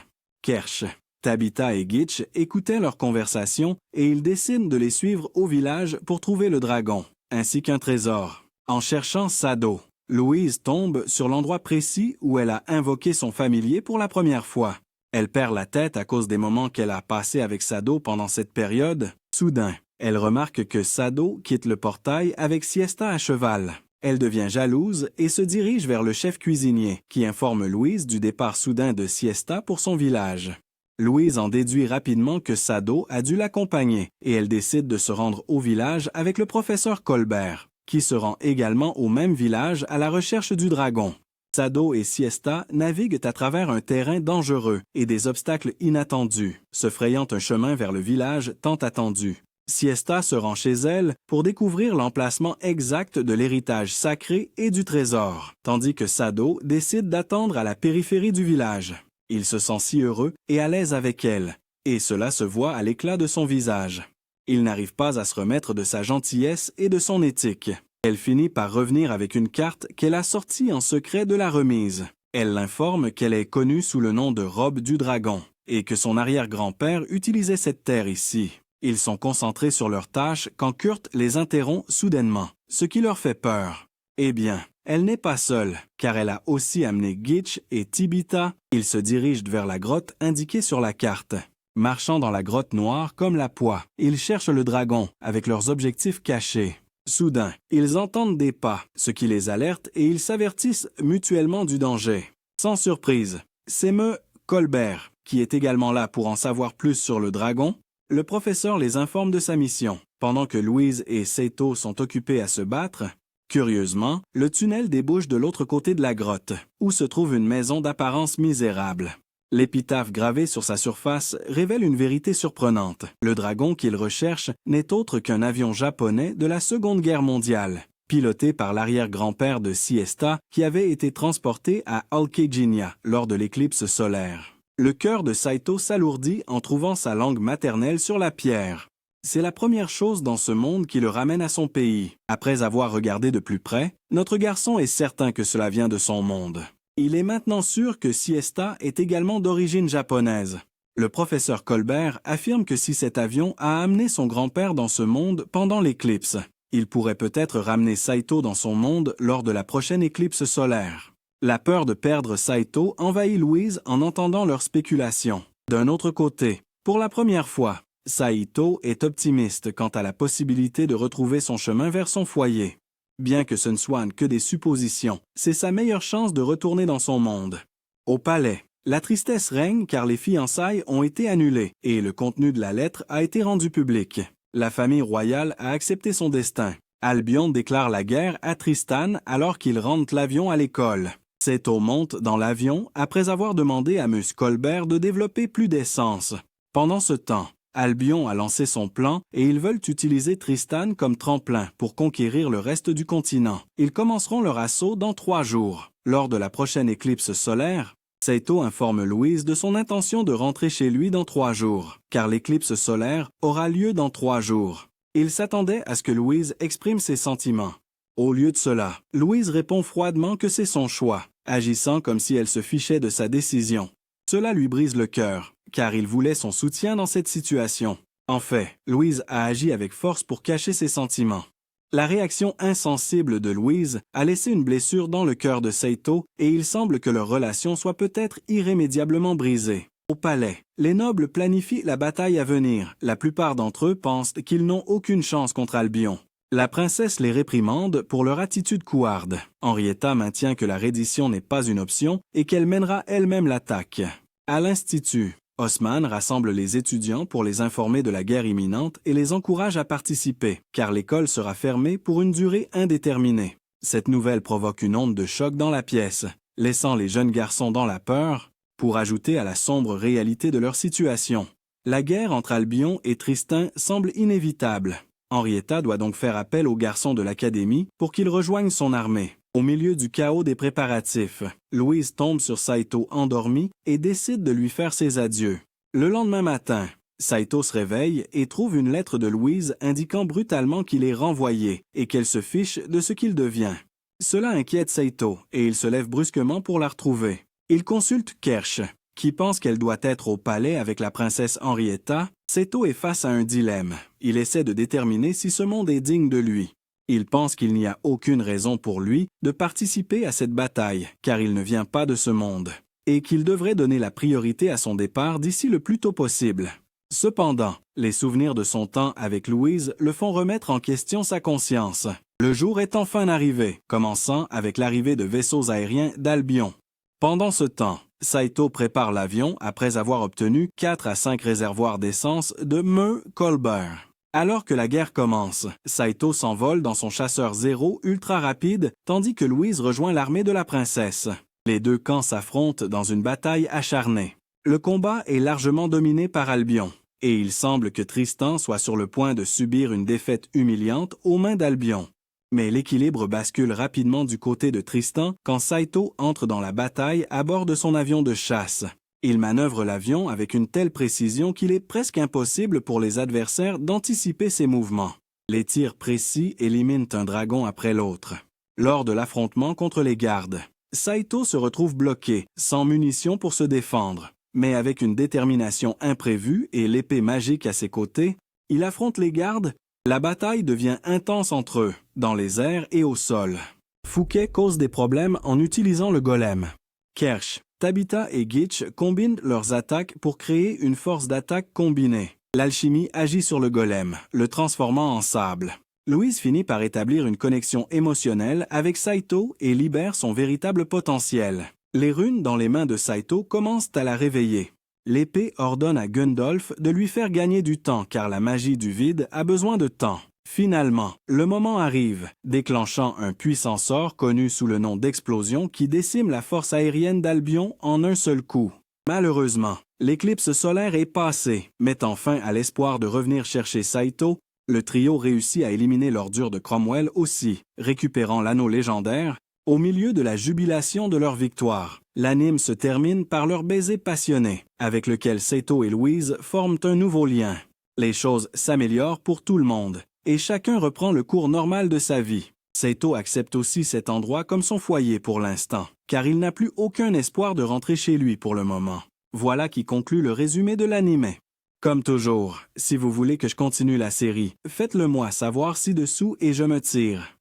Kersh. Tabitha et Gitch écoutaient leur conversation et ils décident de les suivre au village pour trouver le dragon, ainsi qu'un trésor. En cherchant Sado, Louise tombe sur l'endroit précis où elle a invoqué son familier pour la première fois. Elle perd la tête à cause des moments qu'elle a passés avec Sado pendant cette période. Soudain, elle remarque que Sado quitte le portail avec Siesta à cheval. Elle devient jalouse et se dirige vers le chef cuisinier, qui informe Louise du départ soudain de Siesta pour son village. Louise en déduit rapidement que Sado a dû l'accompagner et elle décide de se rendre au village avec le professeur Colbert, qui se rend également au même village à la recherche du dragon. Sado et Siesta naviguent à travers un terrain dangereux et des obstacles inattendus, se frayant un chemin vers le village tant attendu. Siesta se rend chez elle pour découvrir l'emplacement exact de l'héritage sacré et du trésor, tandis que Sado décide d'attendre à la périphérie du village. Il se sent si heureux et à l'aise avec elle, et cela se voit à l'éclat de son visage. Il n'arrive pas à se remettre de sa gentillesse et de son éthique. Elle finit par revenir avec une carte qu'elle a sortie en secret de la remise. Elle l'informe qu'elle est connue sous le nom de Robe du Dragon, et que son arrière-grand-père utilisait cette terre ici. Ils sont concentrés sur leurs tâches quand Kurt les interrompt soudainement, ce qui leur fait peur. Eh bien, elle n'est pas seule, car elle a aussi amené Gitch et Tabitha. Ils se dirigent vers la grotte indiquée sur la carte. Marchant dans la grotte noire comme la poix, ils cherchent le dragon avec leurs objectifs cachés. Soudain, ils entendent des pas, ce qui les alerte et ils s'avertissent mutuellement du danger. Sans surprise, c'est M. Colbert, qui est également là pour en savoir plus sur le dragon. Le professeur les informe de sa mission, pendant que Louise et Saito sont occupés à se battre. Curieusement, le tunnel débouche de l'autre côté de la grotte, où se trouve une maison d'apparence misérable. L'épitaphe gravée sur sa surface révèle une vérité surprenante. Le dragon qu'il recherche n'est autre qu'un avion japonais de la Seconde Guerre mondiale, piloté par l'arrière-grand-père de Siesta qui avait été transporté à Alkeginia lors de l'éclipse solaire. Le cœur de Saito s'alourdit en trouvant sa langue maternelle sur la pierre. C'est la première chose dans ce monde qui le ramène à son pays. Après avoir regardé de plus près, notre garçon est certain que cela vient de son monde. Il est maintenant sûr que Siesta est également d'origine japonaise. Le professeur Colbert affirme que si cet avion a amené son grand-père dans ce monde pendant l'éclipse, il pourrait peut-être ramener Saito dans son monde lors de la prochaine éclipse solaire. La peur de perdre Saito envahit Louise en entendant leurs spéculations. D'un autre côté, pour la première fois, Saito est optimiste quant à la possibilité de retrouver son chemin vers son foyer. Bien que ce ne soient que des suppositions, c'est sa meilleure chance de retourner dans son monde. Au palais, la tristesse règne car les fiançailles ont été annulées et le contenu de la lettre a été rendu public. La famille royale a accepté son destin. Albion déclare la guerre à Tristan alors qu'il rentre l'avion à l'école. Saito monte dans l'avion après avoir demandé à M. Colbert de développer plus d'essence. Pendant ce temps, Albion a lancé son plan et ils veulent utiliser Tristan comme tremplin pour conquérir le reste du continent. Ils commenceront leur assaut dans 3 jours. Lors de la prochaine éclipse solaire, Saito informe Louise de son intention de rentrer chez lui dans 3 jours, car l'éclipse solaire aura lieu dans 3 jours. Il s'attendait à ce que Louise exprime ses sentiments. Au lieu de cela, Louise répond froidement que c'est son choix, agissant comme si elle se fichait de sa décision. Cela lui brise le cœur, car il voulait son soutien dans cette situation. En fait, Louise a agi avec force pour cacher ses sentiments. La réaction insensible de Louise a laissé une blessure dans le cœur de Saito et il semble que leur relation soit peut-être irrémédiablement brisée. Au palais, les nobles planifient la bataille à venir. La plupart d'entre eux pensent qu'ils n'ont aucune chance contre Albion. La princesse les réprimande pour leur attitude couarde. Henrietta maintient que la reddition n'est pas une option et qu'elle mènera elle-même l'attaque. À l'Institut, Osman rassemble les étudiants pour les informer de la guerre imminente et les encourage à participer, car l'école sera fermée pour une durée indéterminée. Cette nouvelle provoque une onde de choc dans la pièce, laissant les jeunes garçons dans la peur, pour ajouter à la sombre réalité de leur situation. La guerre entre Albion et Tristan semble inévitable. Henrietta doit donc faire appel aux garçons de l'académie pour qu'ils rejoignent son armée. Au milieu du chaos des préparatifs, Louise tombe sur Saito endormi et décide de lui faire ses adieux. Le lendemain matin, Saito se réveille et trouve une lettre de Louise indiquant brutalement qu'il est renvoyé et qu'elle se fiche de ce qu'il devient. Cela inquiète Saito et il se lève brusquement pour la retrouver. Il consulte Kersh, qui pense qu'elle doit être au palais avec la princesse Henrietta. Saito est face à un dilemme. Il essaie de déterminer si ce monde est digne de lui. Il pense qu'il n'y a aucune raison pour lui de participer à cette bataille, car il ne vient pas de ce monde, et qu'il devrait donner la priorité à son départ d'ici le plus tôt possible. Cependant, les souvenirs de son temps avec Louise le font remettre en question sa conscience. Le jour est enfin arrivé, commençant avec l'arrivée de vaisseaux aériens d'Albion. Pendant ce temps, Saito prépare l'avion après avoir obtenu 4 à 5 réservoirs d'essence de Meu Colbert. Alors que la guerre commence, Saito s'envole dans son chasseur zéro ultra rapide tandis que Louise rejoint l'armée de la princesse. Les deux camps s'affrontent dans une bataille acharnée. Le combat est largement dominé par Albion, et il semble que Tristan soit sur le point de subir une défaite humiliante aux mains d'Albion. Mais l'équilibre bascule rapidement du côté de Tristan quand Saito entre dans la bataille à bord de son avion de chasse. Il manœuvre l'avion avec une telle précision qu'il est presque impossible pour les adversaires d'anticiper ses mouvements. Les tirs précis éliminent un dragon après l'autre. Lors de l'affrontement contre les gardes, Saito se retrouve bloqué, sans munitions pour se défendre. Mais avec une détermination imprévue et l'épée magique à ses côtés, il affronte les gardes. La bataille devient intense entre eux, dans les airs et au sol. Fouquet cause des problèmes en utilisant le golem. Kersh, Tabitha et Gitch combinent leurs attaques pour créer une force d'attaque combinée. L'alchimie agit sur le golem, le transformant en sable. Louise finit par établir une connexion émotionnelle avec Saito et libère son véritable potentiel. Les runes dans les mains de Saito commencent à la réveiller. L'épée ordonne à Gundolf de lui faire gagner du temps car la magie du vide a besoin de temps. Finalement, le moment arrive, déclenchant un puissant sort connu sous le nom d'explosion qui décime la force aérienne d'Albion en un seul coup. Malheureusement, l'éclipse solaire est passée, mettant fin à l'espoir de revenir chercher Saito. Le trio réussit à éliminer l'ordure de Cromwell aussi, récupérant l'anneau légendaire. Au milieu de la jubilation de leur victoire, l'anime se termine par leur baiser passionné, avec lequel Saito et Louise forment un nouveau lien. Les choses s'améliorent pour tout le monde, et chacun reprend le cours normal de sa vie. Saito accepte aussi cet endroit comme son foyer pour l'instant, car il n'a plus aucun espoir de rentrer chez lui pour le moment. Voilà qui conclut le résumé de l'anime. Comme toujours, si vous voulez que je continue la série, faites-le moi savoir ci-dessous et je me tire.